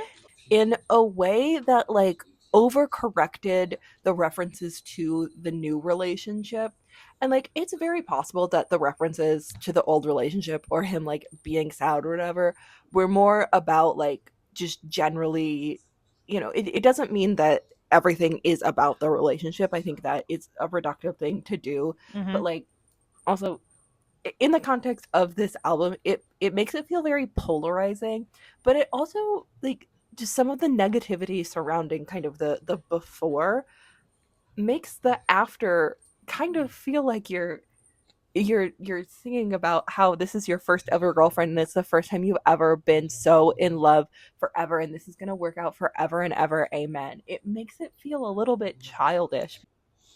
in a way that like overcorrected the references to the new relationship. And like it's very possible that the references to the old relationship or him like being sad or whatever were more about like just generally, it doesn't mean that everything is about the relationship. I think that it's a reductive thing to do. Mm-hmm. But like also in the context of this album, it makes it feel very polarizing, but it also like just some of the negativity surrounding kind of the before makes the after kind of feel like you're singing about how this is your first ever girlfriend and it's the first time you've ever been so in love forever and this is going to work out forever and ever, amen. It makes it feel a little bit childish.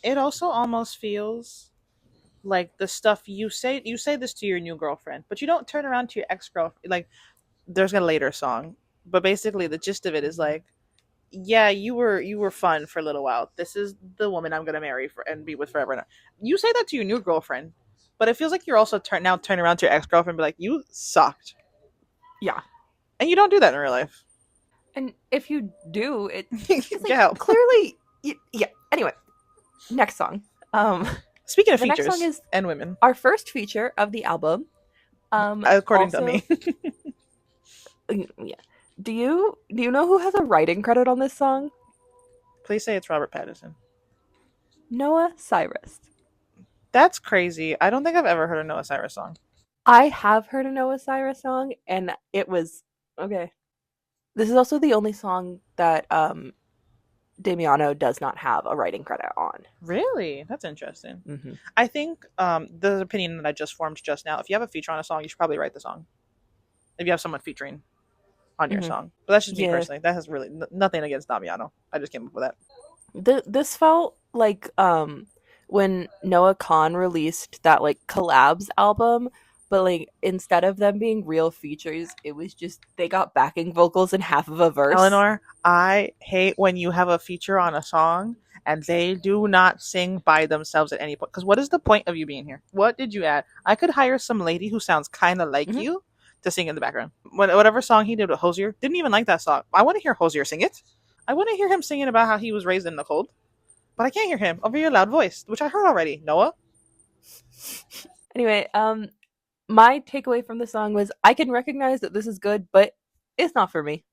It also almost feels like the stuff you say this to your new girlfriend, but you don't turn around to your ex girlfriend. Like, there's a later song, but basically the gist of it is like, yeah, you were fun for a little while. This is the woman I'm gonna marry for and be with forever. Now, you say that to your new girlfriend, but it feels like you're also turn around to your ex girlfriend and be like, you sucked, Yeah, and you don't do that in real life. and if you do it, it's Get like help. clearly yeah. Anyway, next song. Speaking of The next song features is and women, our first feature of the album. according to me, Also, yeah. Do you know who has a writing credit on this song? please say it's Robert Pattinson. Noah Cyrus. That's crazy. I don't think I've ever heard a Noah Cyrus song. I have heard a Noah Cyrus song, and it was okay. This is also the only song that Damiano does not have a writing credit on. Really? That's interesting. Hmm. I think the opinion that I just formed just now, if you have a feature on a song, you should probably write the song. If you have someone featuring on your Hmm. song. But that's just me Yeah, personally. That has really nothing against Damiano. I just came up with that. this felt like when Noah Khan released that like collabs album, but like instead of them being real features, it was just they got backing vocals in half of a verse. Eleanor, I hate when you have a feature on a song and they do not sing by themselves at any point. Because what is the point of you being here? What did you add? I could hire some lady who sounds kind of like Hmm. you to sing in the background. Whatever song he did with Hosier, didn't even like that song. I want to hear Hosier sing it. I want to hear him singing about how he was raised in the cold, but I can't hear him over your loud voice, which I heard already. Noah, Anyway, my takeaway from the song was I can recognize that this is good, but it's not for me.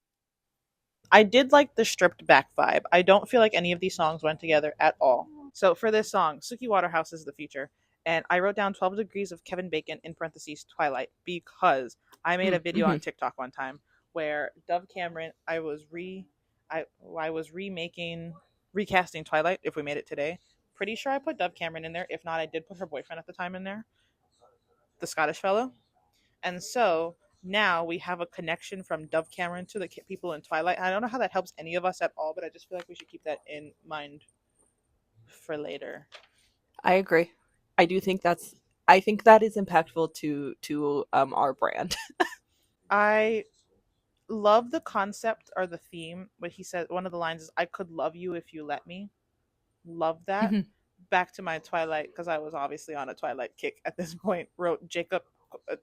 I did like the stripped back vibe. I don't feel like any of these songs went together at all. So for this song, Suki Waterhouse is the feature. And I wrote down 12 Degrees of Kevin Bacon in parentheses Twilight because I made a video Mm-hmm. on TikTok one time where Dove Cameron, I was remaking recasting Twilight if we made it today. Pretty sure I put Dove Cameron in there. If not, I did put her boyfriend at the time in there, the Scottish fellow. And so now we have a connection from Dove Cameron to the people in Twilight. I don't know how that helps any of us at all, but I just feel like we should keep that in mind for later. I agree. I do think that's. I think that is impactful to our brand. I love the concept or the theme. What he said, one of the lines is, "I could love you if you let me." Love that. Mhm. Back to my Twilight because I was obviously on a Twilight kick at this point. Wrote Jacob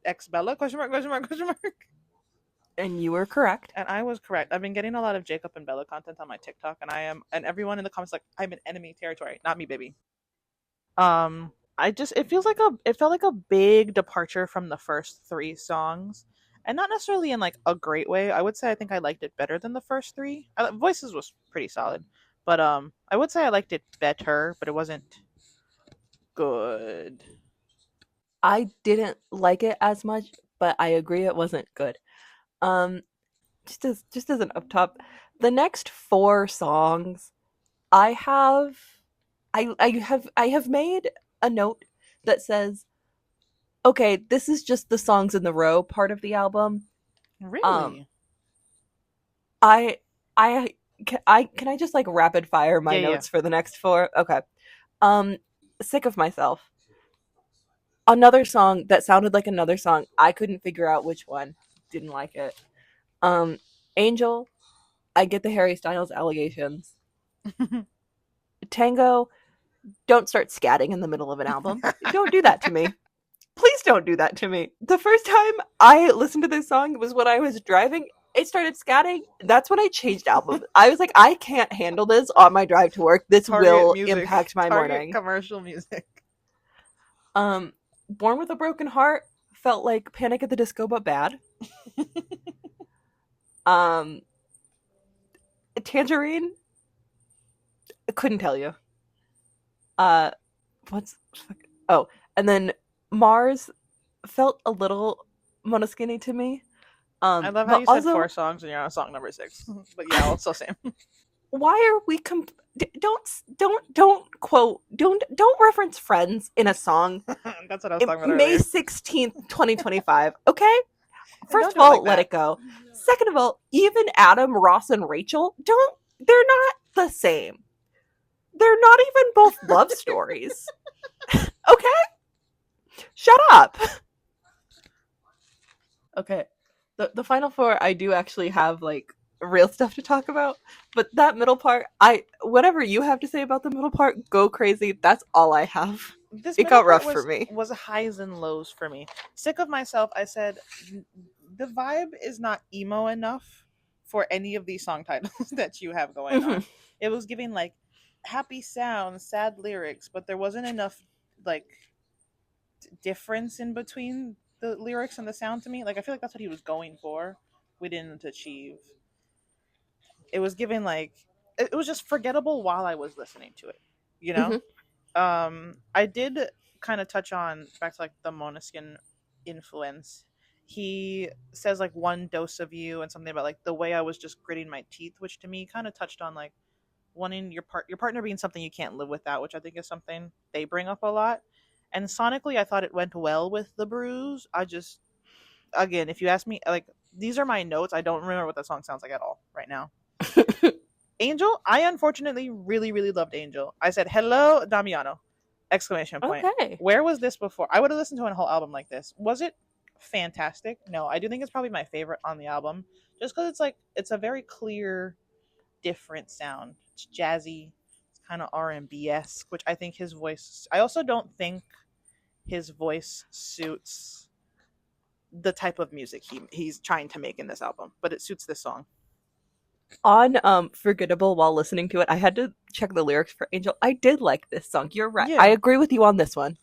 X Bella question mark question mark question mark. And you were correct. And I was correct. I've been getting a lot of Jacob and Bella content on my TikTok, and and everyone in the comments like, I'm in enemy territory. Not me, baby. I just it felt like a big departure from the first three songs, and not necessarily in like a great way. I would say I think I liked it better than the first three. Voices was pretty solid, but I would say I liked it better, but it wasn't good. I didn't like it as much, but I agree it wasn't good. Um, just as an up top, the next four songs, I have, I have made a note that says, okay, this is just the songs in the row part of the album. Um, Really? I, I, can I just like rapid fire my Yeah, yeah. notes for the next four? Okay. Um, Sick of Myself. Another song that sounded like another song. I couldn't figure out which one. Didn't like it. Um, Angel. I get the Harry Styles allegations. Tango. Don't start scatting in the middle of an album. Don't do that to me. Please don't do that to me. The first time I listened to this song was when I was driving. It started scatting. That's when I changed albums. I was like, I can't handle this on my drive to work. This Target will music. impact my Target morning. commercial music. Um, Born with a Broken Heart felt like Panic at the Disco, but bad. Um, Tangerine, I couldn't tell you. Uh, what's oh, and then Mars felt a little monoskinny to me. I love how But you said four also, songs and you're on song number six. But yeah, also same. why are we don't quote don't reference Friends in a song That's what I was in talking about May earlier. 16th, 2025. Okay, And first don't of do it all, like let that. it go. Second of all, even Adam, Ross, and Rachel don't. They're not the same. They're not even both love stories. Okay, shut up. Okay. The final four I do actually have like real stuff to talk about, but that middle part, I whatever you have to say about the middle part, go crazy. That's all I have. This It middle got part rough for was me. highs and lows for me. Sick of myself, I said the vibe is not emo enough for any of these song titles that you have going Hmm. on. It was giving like happy sounds, sad lyrics, but there wasn't enough like difference in between the lyrics and the sound to me. Like I feel like that's what he was going for. We didn't achieve. It was giving like it was just forgettable while I was listening to it. You know? Hmm. I did kind of touch on back to like the Monoskin influence. He says like one dose of you and something about like the way I was just gritting my teeth, which to me kind of touched on like wanting your partner being something you can't live without, which I think is something they bring up a lot. And sonically, I thought it went well with the bruise. I just again, if you ask me, like these are my notes. I don't remember what that song sounds like at all right now. Angel, I unfortunately really, really loved Angel. I said, hello, Damiano! Exclamation point. Okay. Where was this before? I would have listened to a whole album like this. Was it fantastic? No, I do think it's probably my favorite on the album. Just because it's like, it's a very clear, different sound. It's jazzy, it's kind of R&B-esque, which I think his voice, I also don't think his voice suits the type of music he's trying to make in this album, but it suits this song. On Forgettable, while listening to it, I had to check the lyrics for Angel. I did like this song. You're right. I Yeah. agree with you on this one.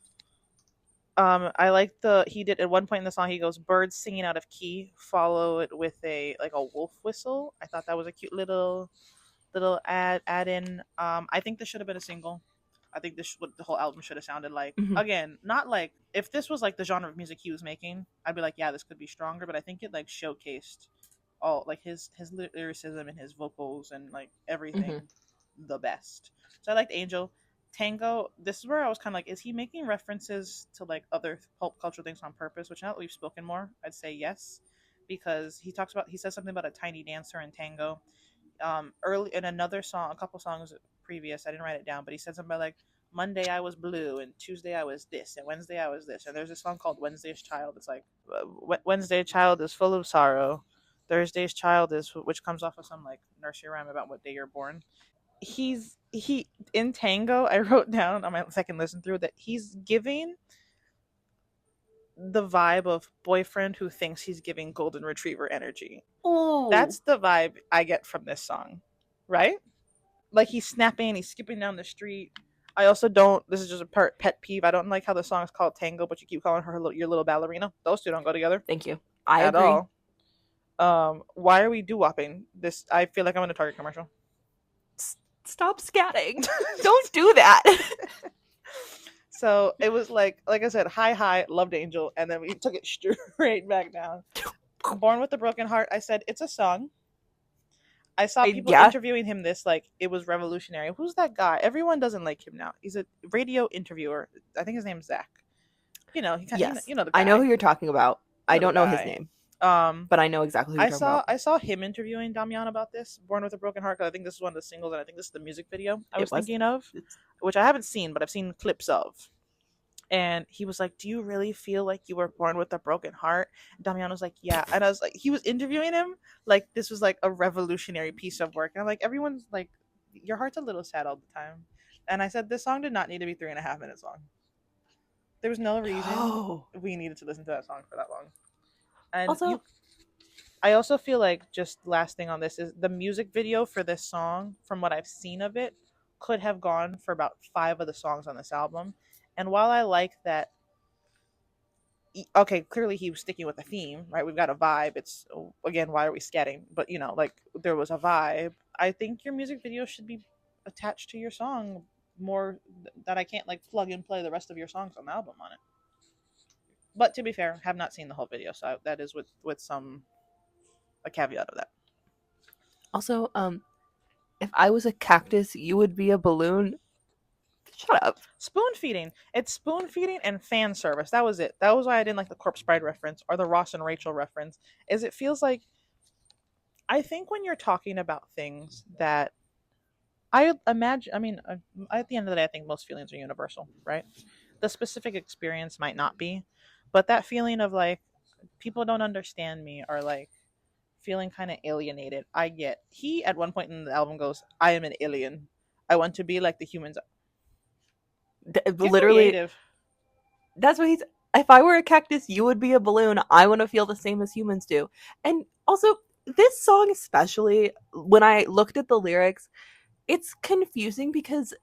I like the he did at one point in the song he goes birds singing out of key, follow it with a like a wolf whistle. I thought that was a cute little add in. I think this should have been a single. I think this what the whole album should have sounded like. Hmm. Again, not like if this was like the genre of music he was making, I'd be like, yeah, this could be stronger. But I think it like showcased all like his lyricism and his vocals and like everything Hmm. the best. So I liked Angel. Tango, this is where I was kind of like, is he making references to like other pulp culture things on purpose? Which now that we've spoken more, I'd say yes, because he says something about a tiny dancer in Tango. Early in another song, a couple songs previous, I didn't write it down, but he said something about like Monday I was blue and Tuesday I was this and Wednesday I was this. And there's a song called Wednesday's Child. It's like Wednesday child is full of sorrow. Thursday's child is which comes off of some like nursery rhyme about what day you're born. He in Tango, I wrote down on my second listen through that he's giving the vibe of boyfriend who thinks he's giving golden retriever energy. Oh, That's the vibe I get from this song, right? Like he's snapping, he's skipping down the street. I also don't. This is just a pet peeve. I don't like how the song is called Tango, but you keep calling her your little ballerina. Those two don't go together thank you. I at agree. all. Why are we doo wopping this? I feel like I'm in a Target commercial. Stop scatting. Don't do that. So it was like I said, high, loved Angel, and then we took it straight back down. Born with a Broken Heart. I said it's a song. I saw people Yeah. interviewing him this like it was revolutionary. Who's that guy? Everyone doesn't like him now. He's a radio interviewer. I think his name's Zach. Yes. You know the I know who guy. you're talking about. You I know the don't know his guy. name, Um, but I know exactly who you're talking about. I saw him interviewing Damiano about this, Born with a Broken Heart. 'Cause I think this is one of the singles, and I think this is the music video I It was was. thinking of, It's, which I haven't seen, but I've seen clips of. And he was like, "Do you really feel like you were born with a broken heart?" And Damiano's like, "Yeah." And I was like, he was interviewing him like this was like a revolutionary piece of work. And I'm like, everyone's like, your heart's a little sad all the time. And I said, this song did not need to be 3.5 minutes long. There was no reason no. we needed to listen to that song for that long. And Also, I also feel like just last thing on this is the music video for this song, from what I've seen of it, could have gone for about 5 of the songs on this album. And while I like that, okay, clearly he was sticking with the theme, right? We've got a vibe. It's again, why are we scatting? But like there was a vibe. I think your music video should be attached to your song more. That I can't like plug and play the rest of your songs on the album on it. But to be fair, have not seen the whole video, so that is with some a caveat of that. also, if I was a cactus, you would be a balloon. Shut up. Spoon feeding. It's spoon feeding and fan service. That was it. That was why I didn't like the Corpse Bride reference or the Ross and Rachel reference. Is it feels like I think when you're talking about things that I imagine, I mean, at the end of the day, I think most feelings are universal, right? The specific experience might not be, but that feeling of like people don't understand me or like feeling kind of alienated, I get. He at one point in the album goes, "I am an alien. I want to be like the humans." Get Literally, creative. that's what he's. If I were a cactus, you would be a balloon. I want to feel the same as humans do. And also, this song, especially, when I looked at the lyrics, it's confusing because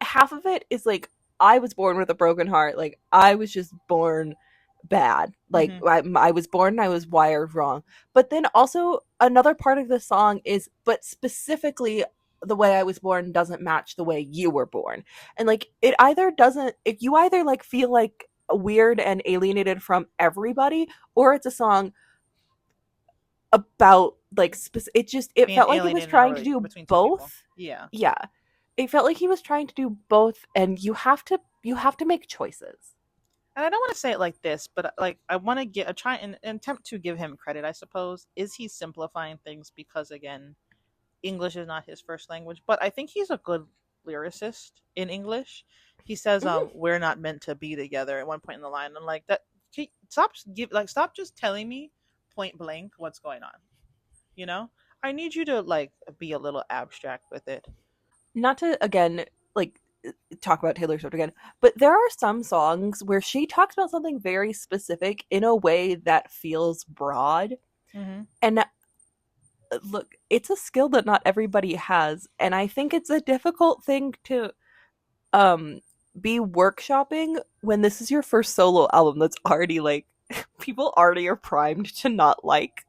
half of it is like, I was born with a broken heart. Like, I was just born bad. Like, Hmm. I was born and I was wired wrong. But then also, another part of the song is, but specifically, the way I was born doesn't match the way you were born. And like, it either doesn't, if you either like feel like weird and alienated from everybody, or it's a song about like it Being felt like it was alienated in a trying to do between two people. both. Yeah. Yeah, it felt like he was trying to do both, and you have to make choices. And I don't want to say it like this, but like I want to get a try and attempt to give him credit. I suppose is he simplifying things because again, English is not his first language, but I think he's a good lyricist in English. He says, Mm-hmm. "We're not meant to be together." At one point in the line, I'm like, "That stop just telling me point blank what's going on." You know, I need you to like be a little abstract with it. Not to again like talk about Taylor Swift again, but there are some songs where she talks about something very specific in a way that feels broad. Hmm. And look, it's a skill that not everybody has, and I think it's a difficult thing to um be workshopping when this is your first solo album that's already like people already are primed to not like.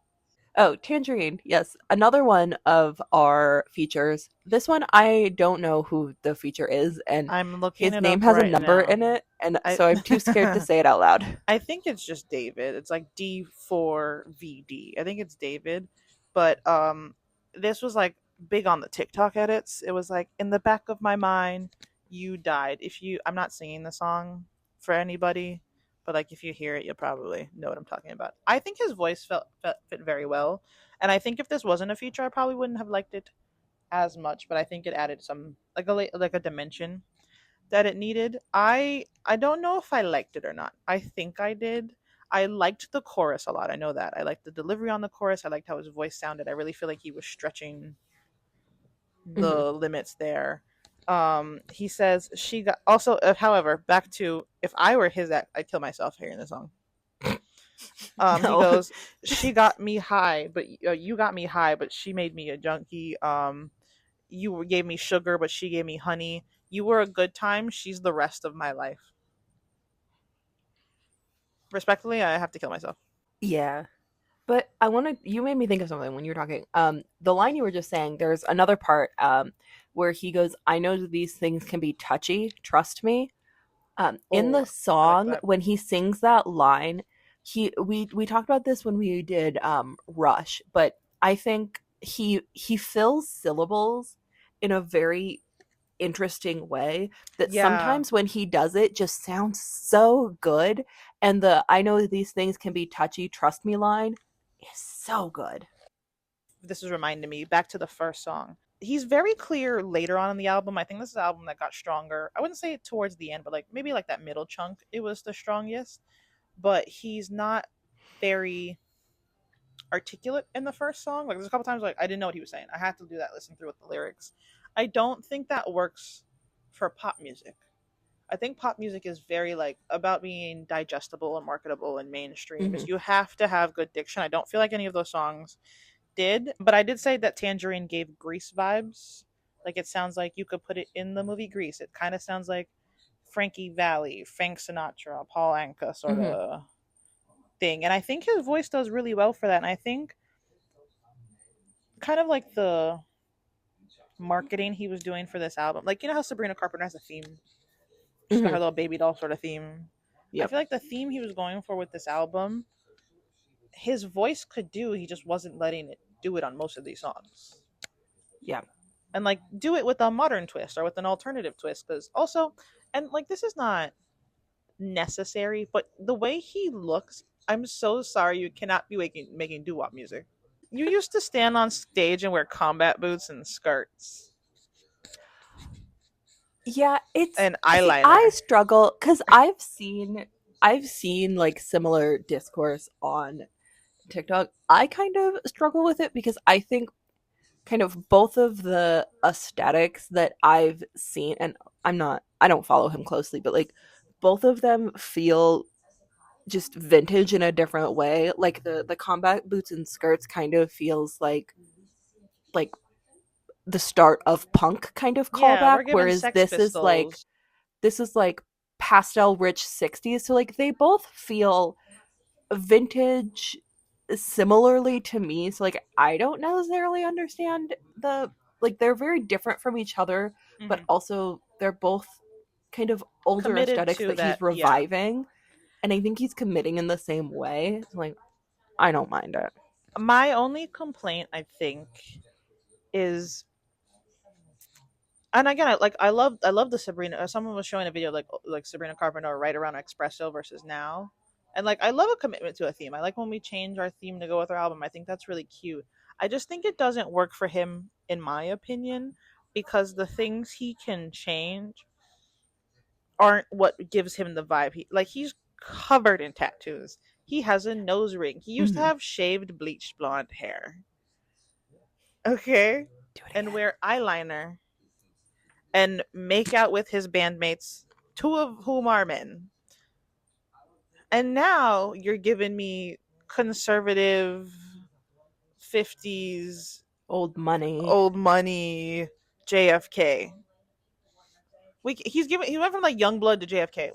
Oh, Tangerine. Yes, another one of our features. This one I don't know who the feature is, and I'm looking his it name up has a right number now. in it, and I so I'm too scared to say it out loud. I think it's just David. It's like D4VD. I think it's David. But this was like big on the TikTok edits. It was like in the back of my mind, you died. If you I'm not singing the song for anybody, but like if you hear it, you'll probably know what I'm talking about. I think his voice fit very well. And I think if this wasn't a feature, I probably wouldn't have liked it as much, but I think it added some like a dimension that it needed. I don't know if I liked it or not. I think I did. I liked the chorus a lot. I know that. I liked the delivery on the chorus. I liked how his voice sounded. I really feel like he was stretching Mhm. the limits there. He says she got also however, back to if I were his ex, I'd kill myself hearing the song. He No. goes, "She got me high, but you got me high, but she made me a junkie. You gave me sugar, but she gave me honey. You were a good time. She's the rest of my life." Respectfully, I have to kill myself. Yeah. But I want to. You made me think of something when you were talking. The line you were just saying. There's another part where he goes, "I know that these things can be touchy. Trust me." In Oh, the I like song that. when he sings that line, we talked about this when we did Rush, but I think he fills syllables in a very interesting way that Yeah, sometimes when he does it just sounds so good, and the "I know these things can be touchy, trust me" line is so good. this is reminding me back to the first song. He's very clear later on in the album. I think this is the album that got stronger. I wouldn't say towards the end, but like maybe like that middle chunk, it was the strongest. But he's not very articulate in the first song. Like there's a couple times like I didn't know what he was saying. I had to do that, listen through with the lyrics. I don't think that works for pop music. I think pop music is very like about being digestible and marketable and mainstream. Hmm. Is you have to have good diction. I don't feel like any of those songs did, but I did say that Tangerine gave Grease vibes. Like it sounds like you could put it in the movie Grease. It kind of sounds like Frankie Valli, Frank Sinatra, Paul Anka sort Hmm. of thing. And I think his voice does really well for that. And I think kind of like the marketing he was doing for this album, like you know how Sabrina Carpenter has a theme. She's got Hmm. her little baby doll sort of theme. I Yep. feel like the theme he was going for with this album, his voice could do. He just wasn't letting it do it on most of these songs. Yeah. And like do it with a modern twist or with an alternative twist. Because also, and like this is not necessary, but the way he looks, I'm so sorry you cannot be making doo wop music. You used to stand on stage and wear combat boots and skirts Yeah, it's and see, I eyeliner. struggle because I've seen like similar discourse on TikTok. I kind of struggle with it because I think kind of both of the aesthetics that I've seen, and I don't follow him closely, but like both of them feel just vintage in a different way. Like the combat boots and skirts kind of feels like the start of punk kind of Yeah, callback, we're given whereas Sex Pistols. this is like pastel rich 60s, so like they both feel vintage similarly to me, so like I don't necessarily understand the like they're very different from each other, but Hmm. also they're both kind of older Committed aesthetics to that he's that. Yeah. reviving, and I think he's committing in the same way, so like I don't mind it. My only complaint, I think, is, and again, I love the Sabrina. Someone was showing a video like Sabrina Carpenter right around Espresso versus now, and like I love a commitment to a theme. I like when we change our theme to go with our album. I think that's really cute. I just think it doesn't work for him, in my opinion, because the things he can change aren't what gives him the vibe. He's covered in tattoos. He has a nose ring. He used to Mm-hmm. have shaved, bleached blonde hair. Okay, Do it and again. wear eyeliner and make out with his bandmates, two of whom are men. And now you're giving me conservative 50s Old money. old money JFK. He went from like young blood to JFK.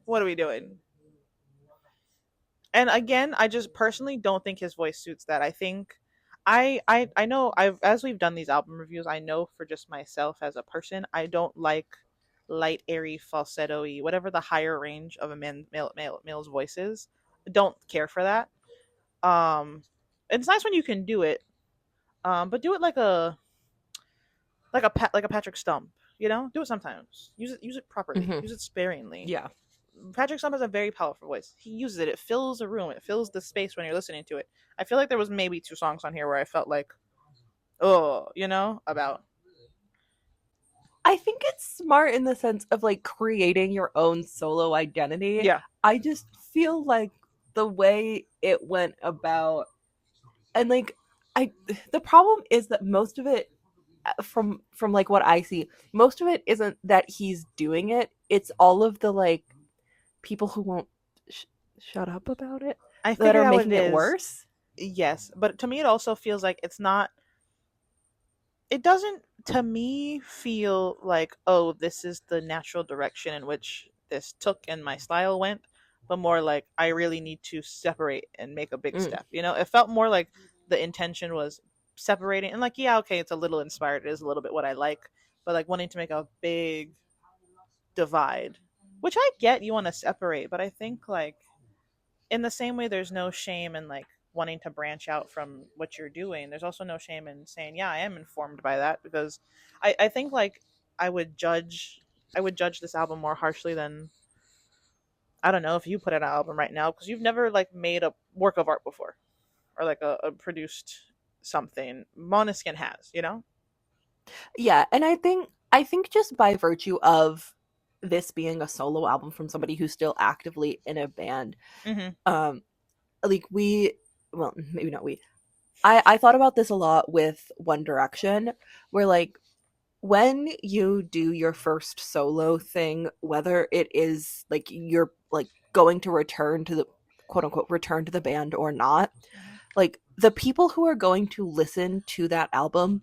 What are we doing? And again, I just personally don't think his voice suits that. I think I know I've as we've done these album reviews, I know for just myself as a person, I don't like light, airy, falsetto-y, whatever the higher range of a male's voice is. I don't care for that. Um, it's nice when you can do it, but do it like a Patrick Stump. You know, do it sometimes. Use it properly. Mm-hmm. Use it sparingly. Yeah. Patrick Stump has a very powerful voice. He uses it. It fills a room. It fills the space when you're listening to it. I feel like there was maybe two songs on here where I felt like, oh, about. I think it's smart in the sense of like creating your own solo identity. Yeah. I just feel like the way it went about, and like I the problem is that most of it from like what I see, most of it isn't that he's doing it. It's all of the like people who won't shut up about it I that figured are out what it making it is. worse. Yes, but to me it also feels like it's not, it doesn't to me feel like, oh, this is the natural direction in which this took and my style went, but more like I really need to separate and make a big Mm. step. It felt more like the intention was separating and like, yeah, okay, it's a little inspired, it is a little bit what I like, but like wanting to make a big divide, which I get you want to separate, but I think like in the same way there's no shame in like wanting to branch out from what you're doing, there's also no shame in saying, yeah, I am informed by that, because I think like i would judge I would judge this album more harshly than, I don't know, if you put out an album right now because you've never like made a work of art before, or like a produced something. Monoskin has. Yeah, and I think just by virtue of this being a solo album from somebody who's still actively in a band, Mm-hmm. um, like well, maybe not we. I thought about this a lot with One Direction, where like when you do your first solo thing, whether it is like you're like going to return to the quote unquote return to the band or not, Mm-hmm. like the people who are going to listen to that album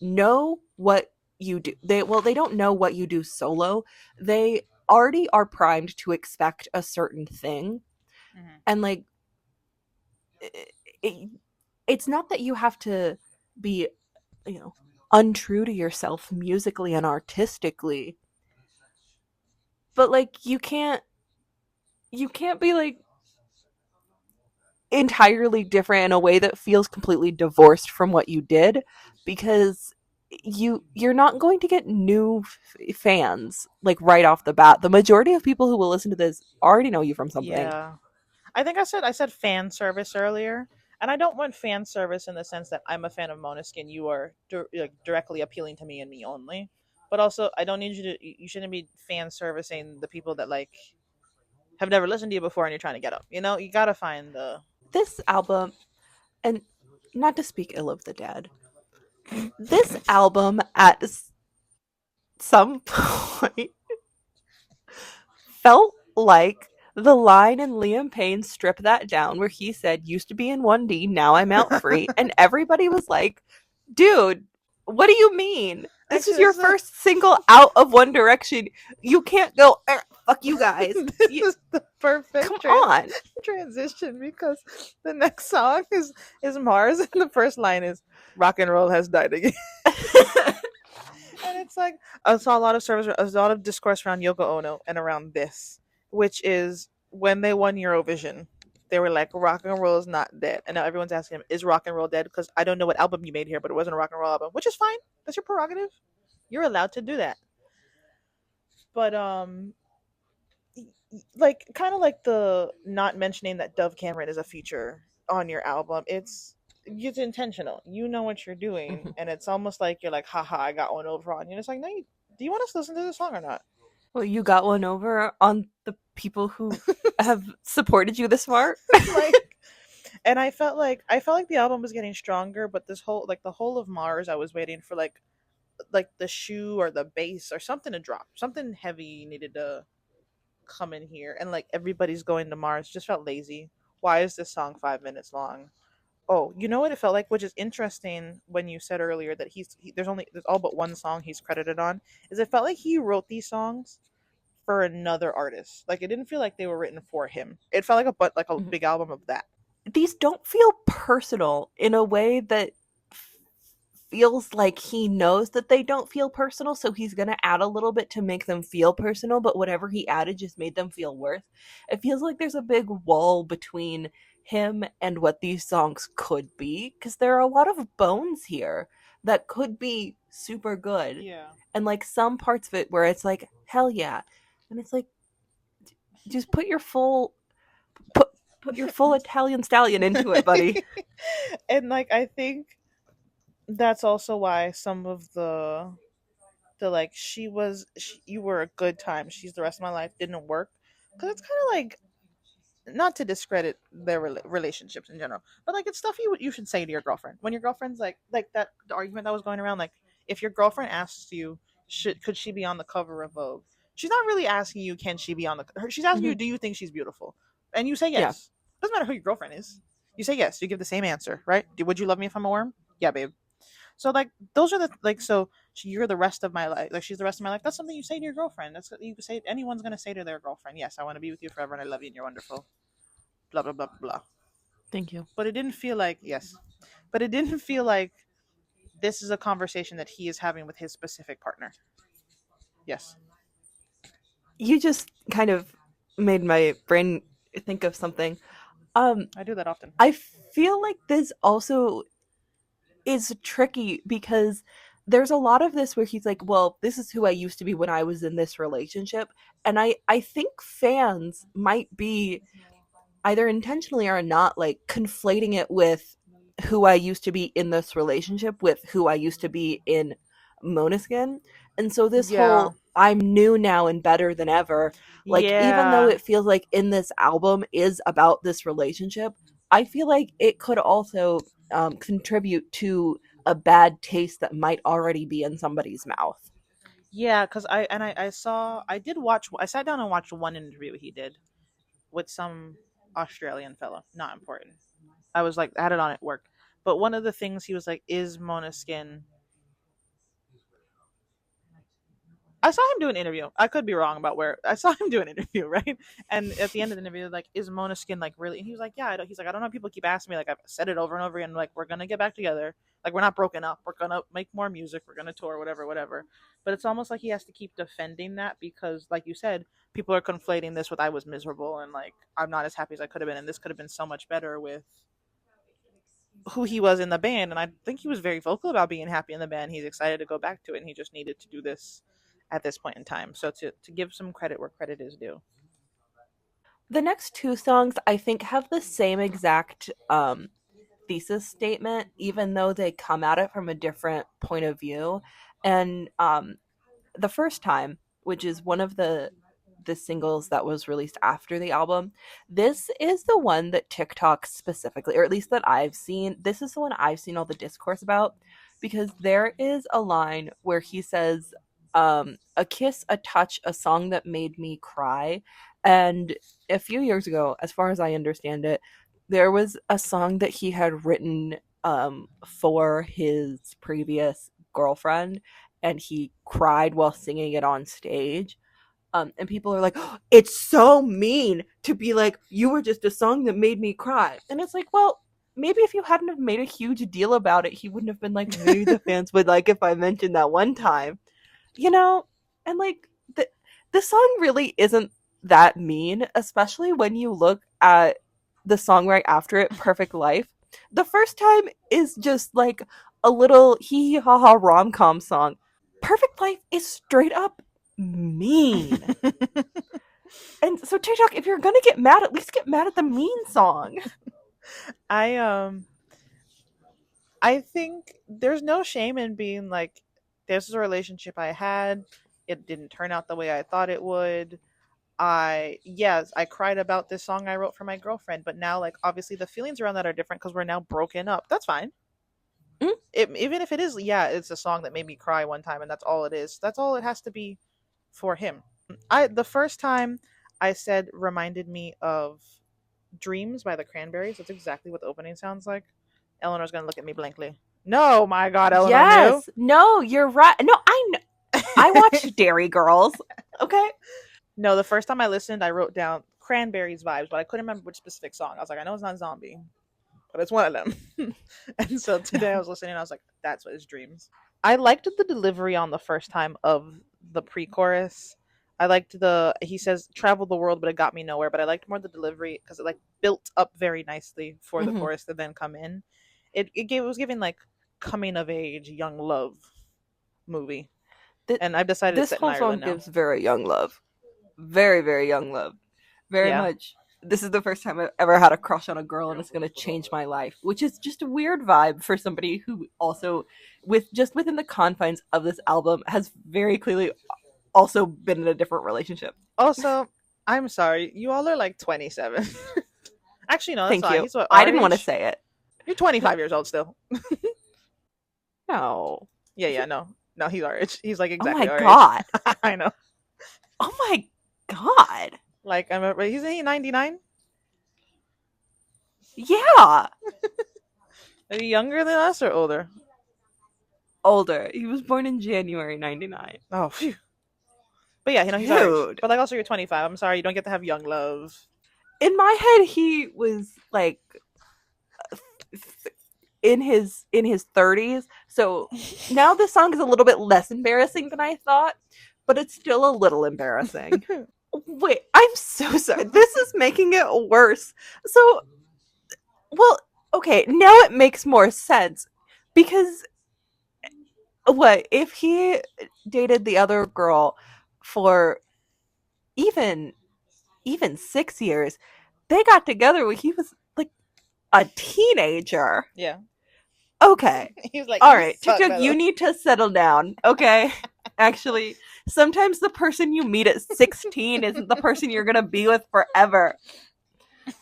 know what you do. They don't know what you do solo. They already are primed to expect a certain thing. Mm-hmm. And like it, it's not that you have to be, you know, untrue to yourself musically and artistically, but like you can't be like entirely different in a way that feels completely divorced from what you did, because you're not going to get new fans like right off the bat. The majority of people who will listen to this already know you from something. Yeah, I think I said fan service earlier, and I don't want fan service in the sense that I'm a fan of Monoskin. You are like directly appealing to me and me only. But also, I don't need you to. You shouldn't be fan servicing the people that like have never listened to you before and you're trying to get up. You gotta find the. This album, and not to speak ill of the dead, this album at some point felt like the line in Liam Payne's Strip That Down where he said, used to be in 1D, now I'm out free. And everybody was like, dude, what do you mean? This is Actually, your first single out of One Direction. You can't go, fuck you guys. this is the perfect Come on. transition, because the next song is Mars, and the first line is "Rock and roll has died again." And it's like I saw a lot of service, a lot of discourse around Yoko Ono and around this, which is when they won Eurovision, they were like, "Rock and roll is not dead," and now everyone's asking him, "Is rock and roll dead?" Because I don't know what album you made here, but it wasn't a rock and roll album, which is fine. That's your prerogative. You're allowed to do that. But like kind of like the not mentioning that Dove Cameron is a feature on your album. It's intentional. You know what you're doing, and it's almost like you're like, haha, I got one over on you. And it's like, no, do you want us to listen to this song or not? Well, you got one over on the people who have supported you this far. Like, and I felt like the album was getting stronger, but this whole like the whole of Mars, I was waiting for like the shoe or the bass or something to drop. Something heavy needed to come in here, and like everybody's going to Mars just felt lazy. Why is this song 5 minutes long? Oh, you know what it felt like, which is interesting when you said earlier that there's all but one song he's credited on. Is it felt like he wrote these songs for another artist. Like it didn't feel like they were written for him. It felt like a big album of that. These don't feel personal in a way that feels like he knows that they don't feel personal, so he's going to add a little bit to make them feel personal, but whatever he added just made them feel worth. It feels like there's a big wall between him and what these songs could be, because there are a lot of bones here that could be super good. Yeah. And like some parts of it where it's like, hell yeah. And it's like, just put put your full Italian stallion into it, buddy. And like I think that's also why some of the like you were a good time, she's the rest of my life didn't work, because it's kind of like, not to discredit their relationships in general, but like it's stuff you should say to your girlfriend when your girlfriend's like that, the argument that was going around, like if your girlfriend asks you, could she be on the cover of Vogue, she's not really asking you, can she be on she's asking you, Mhm. do you think she's beautiful? and you say Yeah. yes. Doesn't matter who your girlfriend is. You say yes. You give the same answer, right? Would you love me if I'm a worm? Yeah, babe. So like those are the like so you're the rest of my life. Like she's the rest of my life. That's something you say to your girlfriend. That's what you say. Anyone's gonna say to their girlfriend. Yes, I want to be with you forever, and I love you, and you're wonderful. Blah blah blah blah. Thank you. But it didn't feel like yes. But it didn't feel like this is a conversation that he is having with his specific partner. Yes, You just kind of made my brain think of something. Um, I do that often. I feel like this also is tricky because there's a lot of this where he's like, well, this is who I used to be when I was in this relationship. And I think fans might be either intentionally or not like conflating it with who I used to be in this relationship with who I used to be in Monoskin. And so this Yeah, whole I'm new now and better than ever, like even though yeah, it feels like in this album is about this relationship, I feel like it could also contribute to a bad taste that might already be in somebody's mouth. yeah. Because I saw I did watch. I sat down and watched one interview he did with some Australian fellow. Not important. I was like, I had it on at work. But one of the things he was like, is Monoskin. I saw him do an interview. I could be wrong about where I saw him do an interview, right? And at the end of the interview, like, is Monoskin like really? And he was like, yeah. I don't, he's like, I don't know. People keep asking me. Like, I've said it over and over again. Like, we're gonna get back together. Like, we're not broken up. We're gonna make more music. We're gonna tour, whatever, whatever. But it's almost like he has to keep defending that because, like you said, people are conflating this with I was miserable and like I'm not as happy as I could have been, and this could have been so much better with who he was in the band. And I think he was very vocal about being happy in the band. He's excited to go back to it, and he just needed to do this at this point in time. So to give some credit where credit is due. The next two songs I think have the same exact thesis statement, even though they come at it from a different point of view. And the first time, which is one of the singles that was released after the album, this is the one that TikTok specifically, or at least that I've seen, this is the one I've seen all the discourse about because there is a line where he says, a kiss, a touch, a song that made me cry. And a few years ago, as far as I understand it, there was a song that he had written for his previous girlfriend, and he cried while singing it on stage. And people are like, oh, it's so mean to be like, you were just a song that made me cry. And it's like, well, maybe if you hadn't have made a huge deal about it, he wouldn't have been like, maybe the fans would like if I mentioned that one time, you know? And like, the song really isn't that mean, especially when you look at the song right after it, Perfect Life. The first time is just like a little hee hee ha ha rom com song. Perfect Life is straight up mean. And so TikTok, if you're gonna get mad, at least get mad at the mean song. I I think there's no shame in being like, this is a relationship I had. It didn't turn out the way I thought it would. I cried about this song I wrote for my girlfriend, but now like obviously the feelings around that are different because we're now broken up. That's fine. Mm, Even if it is, yeah, it's a song that made me cry one time, and that's all it is. That's all it has to be for him. I the first time I said reminded me of Dreams by the Cranberries. That's exactly what the opening sounds like. Eleanor's gonna look at me blankly. No, my God, Eleanor knew. yes. No, you're right. No, I know. I watched Dairy Girls. Okay. No, the first time I listened, I wrote down Cranberries vibes, but I couldn't remember which specific song. I was like, I know it's not Zombie, but it's one of them. And so No. today I was listening, and I was like, that's what his dreams. I liked the delivery on the first time of the pre-chorus. I liked he says travel the world, but it got me nowhere. But I liked more the delivery because it like built up very nicely for the Mm-hmm. chorus to then come in. It was giving like coming of age, young love movie. And I've decided it's This set in whole song Ireland now. gives very young love. Very, very young love. Very Yeah. much. This is the first time I've ever had a crush on a girl and it's going to change my life, which is just a weird vibe for somebody who also, with just within the confines of this album, has very clearly also been in a different relationship. Also, I'm sorry, you all are like 27. Actually, no, that's Thank not. you. He's what I our didn't want to age. say it. You're 25 years old still. No. Yeah, yeah, no, no, he's our age. He's like Oh my exactly our age. god. I know. Oh my god. Like I'm. He's 99. Yeah, Are you younger than us or older? older. He was born in January '99. Oh, phew. But yeah, he's our age. Dude, But like, also, you're 25. I'm sorry, you don't get to have young love. in my head, he was like in his 30s. So now this song is a little bit less embarrassing than I thought, but it's still a little embarrassing. Wait, I'm so sorry. This is making it worse. So, well, okay, now it makes more sense because what if he dated the other girl for even even 6 years? They got together when he was like a teenager. Yeah. Okay. He's like, All you right. suck, TikTok, by the you way. need to settle down. Okay. Actually, sometimes the person you meet at 16 isn't the person you're going to be with forever.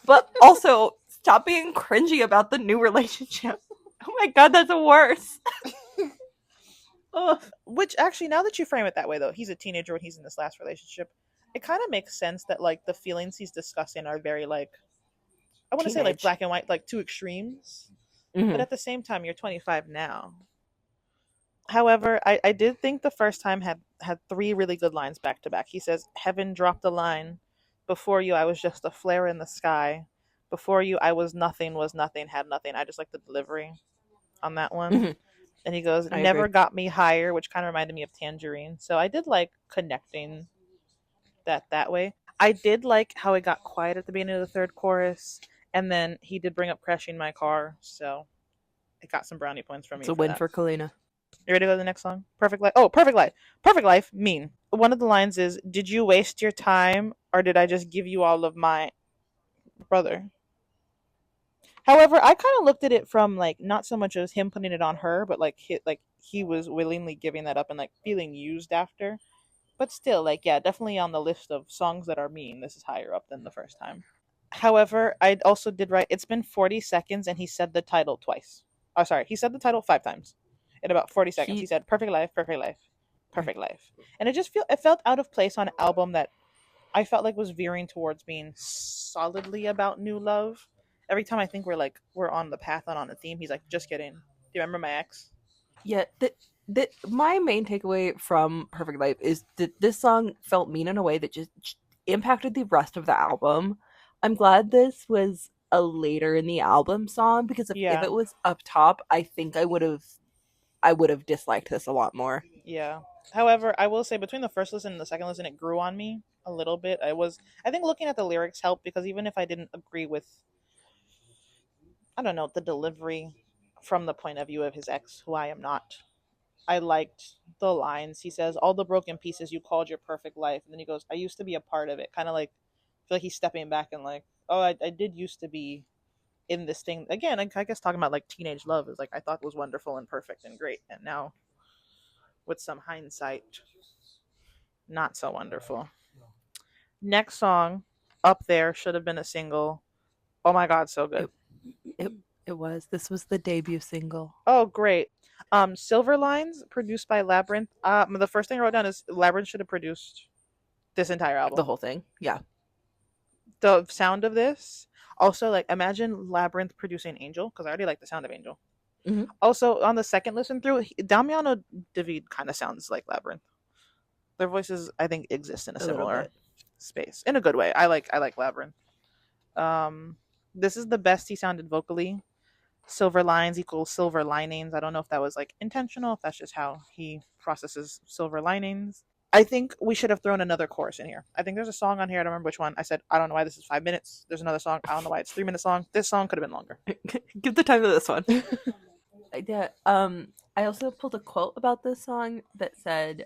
But also, stop being cringy about the new relationship. Oh my God, that's worse. Ugh. Which actually, now that you frame it that way, though, he's a teenager when he's in this last relationship. It kind of makes sense that like the feelings he's discussing are very like, I want to say like Teenage. black and white, like two extremes. But Hmm. at the same time, you're 25 now. However, I did think the first time had three really good lines back to back. He says, "Heaven dropped a line. Before you, I was just a flare in the sky. Before you, I was nothing, had nothing." I just like the delivery on that one. Hmm. And he goes, I agree. "Never got me higher," which kind of reminded me of Tangerine. So I did like connecting that way. I did like how it got quiet at the beginning of the third chorus, and then he did bring up crashing my car. So it got some brownie points from It's me a for win that. for Kalina. You ready to go to the next song? Perfect life. Oh, perfect life. Perfect life. Mean. One of the lines is, "Did you waste your time, or did I just give you all of my brother?" However, I kind of looked at it from like not so much as him putting it on her, but like he was willingly giving that up and like feeling used after. But still, like yeah, definitely on the list of songs that are mean. This is higher up than the first time. However, I also did write. It's been 40 seconds, and he said the title twice. Oh, sorry, he said the title 5 times in about 40 seconds. He He. said "Perfect Life, Perfect Life, Perfect Life," and it felt out of place on an album that I felt like was veering towards being solidly about new love. Every time I think we're on the path and on the theme, he's like, "Just kidding. Do you remember my ex?" Yeah. My main takeaway from Perfect Life is that this song felt mean in a way that just impacted the rest of the album. I'm glad this was a later in the album song because if Yeah, it was up top, I think I would have disliked this a lot more. yeah. However, I will say between the first listen and the second listen, it grew on me a little bit. I think looking at the lyrics helped because even if I didn't agree with, I don't know, the delivery from the point of view of his ex, who I am not, I liked the lines. He says, "All the broken pieces you called your perfect life." And then he goes, "I used to be a part of it." Kind of like, I feel like he's stepping back and like, oh, I did used to be in this thing. Again, I guess talking about like teenage love is like, I thought was wonderful and perfect and great. And now, with some hindsight, not so wonderful. Next song up there should have been a single. Oh my God, so good. It it it was. This was the debut single. Oh, great. Silver Lines, produced by Labyrinth. The first thing I wrote down is Labyrinth should have produced this entire The album. whole thing. Yeah. The sound of this. Also, like, imagine Labyrinth producing Angel, because I already like the sound of Angel. Hmm. Also, on the second listen through, Damiano David kind of sounds like Labyrinth. Their voices, I think, exist in a A little similar bit. space in a good way. I like Labyrinth. Um, this is the best he sounded vocally. Silver lines equals silver linings. I don't know if that was like intentional, if that's just how he processes silver linings. I think we should have thrown another chorus in here. I think there's a song on here. I don't remember which one. I said, I don't know why this is 5 minutes. There's another song. I don't know why it's 3 minutes long. This song could have been longer. Give the time to this one. Yeah. I also pulled a quote about this song that said,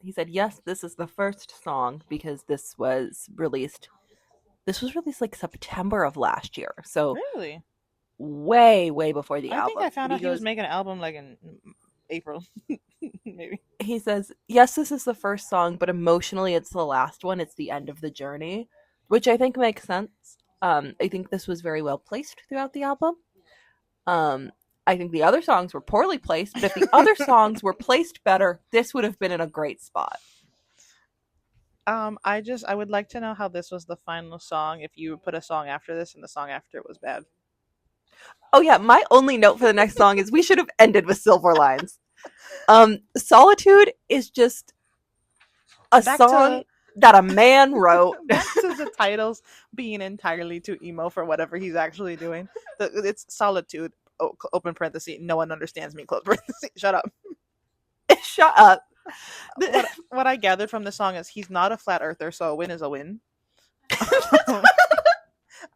he said, "Yes, this is the first song because this was released like September of last year. So Really? way, way before the I think I album." found But out he was making an album like in April, maybe. he says, "Yes, this is the first song, but emotionally it's the last one. It's the end of the journey," which I think makes sense. I think this was very well placed throughout the album. Um, I think the other songs were poorly placed, but if the other songs were placed better, this would have been in a great spot. I would like to know how this was the final song if you put a song after this and the song after it was bad. Oh yeah, my only note for the next song is we should have ended with Silver Lines. Solitude is just a Back song to that a man wrote. back to the titles being entirely too emo for whatever he's actually doing. It's solitude. Open parenthesis. No one understands me. Close parenthesis. Shut up. Shut up. What I gathered from the song is he's not a flat earther, so a win is a win.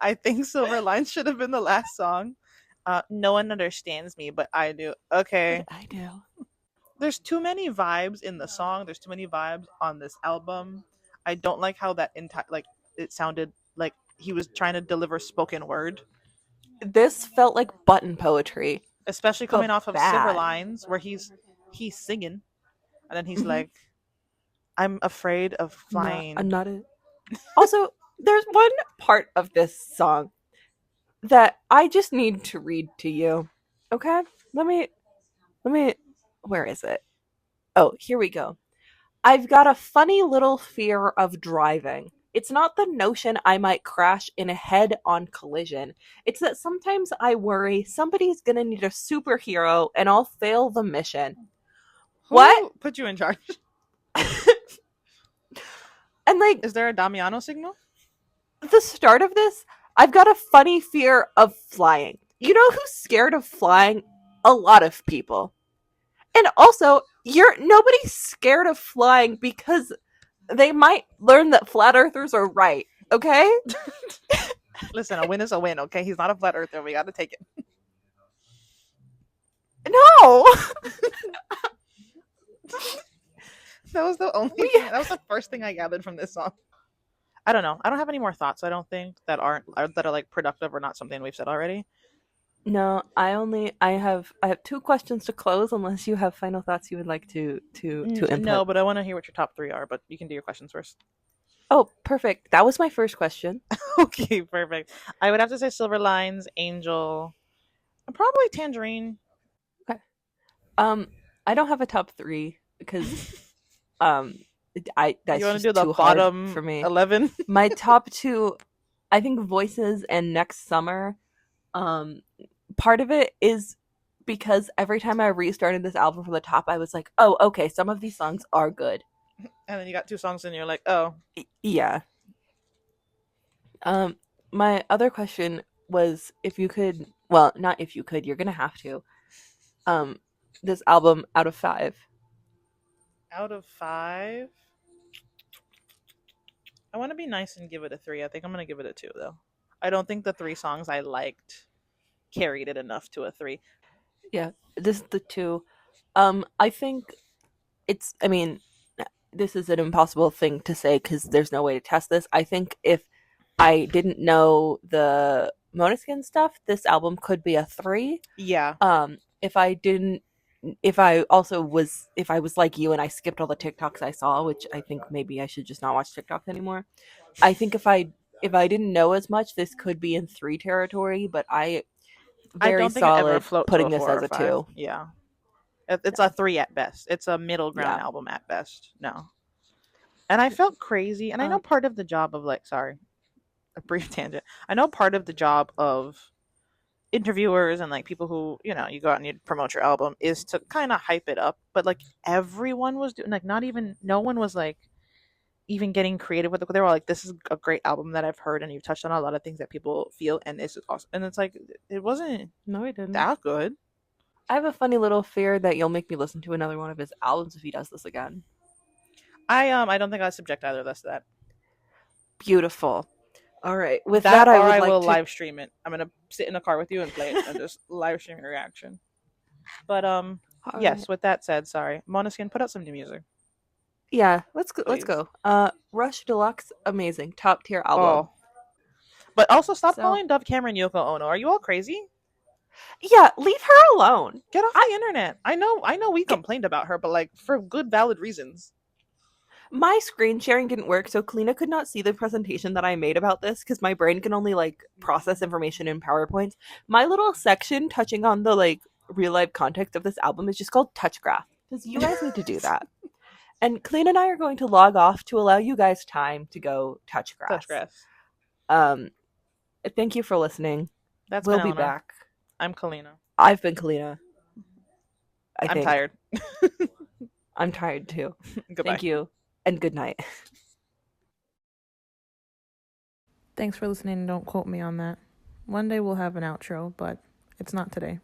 I think Silver Lines should have been the last song. No one understands me, but I do. Okay. I do. There's too many vibes in the song. There's too many vibes on this album. I don't like how that entire like it sounded like he was trying to deliver spoken word, This felt like button poetry. especially Felt coming off of Silver bad. Lines where he's singing and then he's Mm-hmm. like, "I'm afraid of Not, flying." I'm not a. Also, there's one part of this song that I just need to read to you. Okay? Let me where is it? Oh, here we go. I've got a funny little fear of driving. It's not the notion I might crash in a head on collision. It's that sometimes I worry somebody's gonna need a superhero and I'll fail the mission. What? Who put you in charge? And like Is there a Damiano signal? the start of this, I've got a funny fear of flying. You know who's scared of flying? A lot of people. And also, nobody's scared of flying because they might learn that flat earthers are right. Okay? Listen, a win is a win. Okay, he's not a flat earther. We got to take it. No. That was the only. We That was the first thing I gathered from this song. I don't know. I don't have any more thoughts. I don't think that are like productive or not something we've said already. No, I have two questions to close unless you have final thoughts you would like to No, input. but I want to hear what your top three are. But you can do your questions first. Oh, perfect. That was my first question. Okay, perfect. I would have to say Silver Lines, Angel, and probably Tangerine. Okay. Um I don't have a top 3 because um I You that's want to do just the too hard bottom for me. 11? My top 2, I think Voices and Next Summer. Um Part of it is because every time I restarted this album from the top, I was like, "Oh, okay, some of these songs are good." And then you got two songs and you're like, oh, Yeah. Um my other question was if you could, well, not if you could, you're going to have to. Um this album out of 5. out of five. I want to be nice and give it a three. I think I'm going to give it a two, though. I don't think the three songs I liked carried it enough to a three. Yeah, this is the 2. I think I mean, this is an impossible thing to say cuz there's no way to test this. I think if I didn't know the Monoskin stuff, this album could be a 3. Yeah. If I didn't, if I was like you and I skipped all the TikToks I saw, which I think maybe I should just not watch TikToks anymore. I think if I didn't know as much, this could be in 3 territory, but I I very don't think it ever solid float to putting a this four as or a five. 2. Yeah. It's Yeah. a three at best. It's a middle ground Yeah. album at best. No. And I felt crazy. And I know Um part of the job of, like, sorry, a brief tangent. I know part of the job of interviewers and like people who you go out and you promote your album is to kind of hype it up, but like everyone was doing, like, not even, no one was like even getting creative with it. They were all like, this is a great album that I've heard and you've touched on a lot of things that people feel and it's just awesome. And it's like, it wasn't no, I didn't. that good. I have a funny little fear that you'll make me listen to another one of his albums if he does this again. I don't think I subject either of us to that. Beautiful. All right. With That that, I or would I like will to. live stream it. I'm gonna sit in a car with you and play it and just live stream your reaction. But All right. yes, with that said, sorry, Monoskin, put out some new music, Yeah, let's go. Let's please. go. Rush Deluxe, amazing, top tier album. Oh, but also stop So calling Dove Cameron Yoko Ono. Are you all crazy? yeah, leave her alone. Get off I the internet. I know we get complained about her, but like for good valid reasons. my screen sharing didn't work, so Kalina could not see the presentation that I made about this because my brain can only like process information in PowerPoints. My little section touching on the like real life context of this album is just called Touch Graph because you guys need to do that. And Kalina and I are going to log off to allow you guys time to go touch Touch grass. grass. Um, Thank you for listening. That's been We'll be Eleanor. back. I'm Kalina. I've been Kalina, I I'm think. tired. I'm tired too. Goodbye. Thank you, and good night. Thanks for listening. Don't quote me on that. One day we'll have an outro, but it's not today.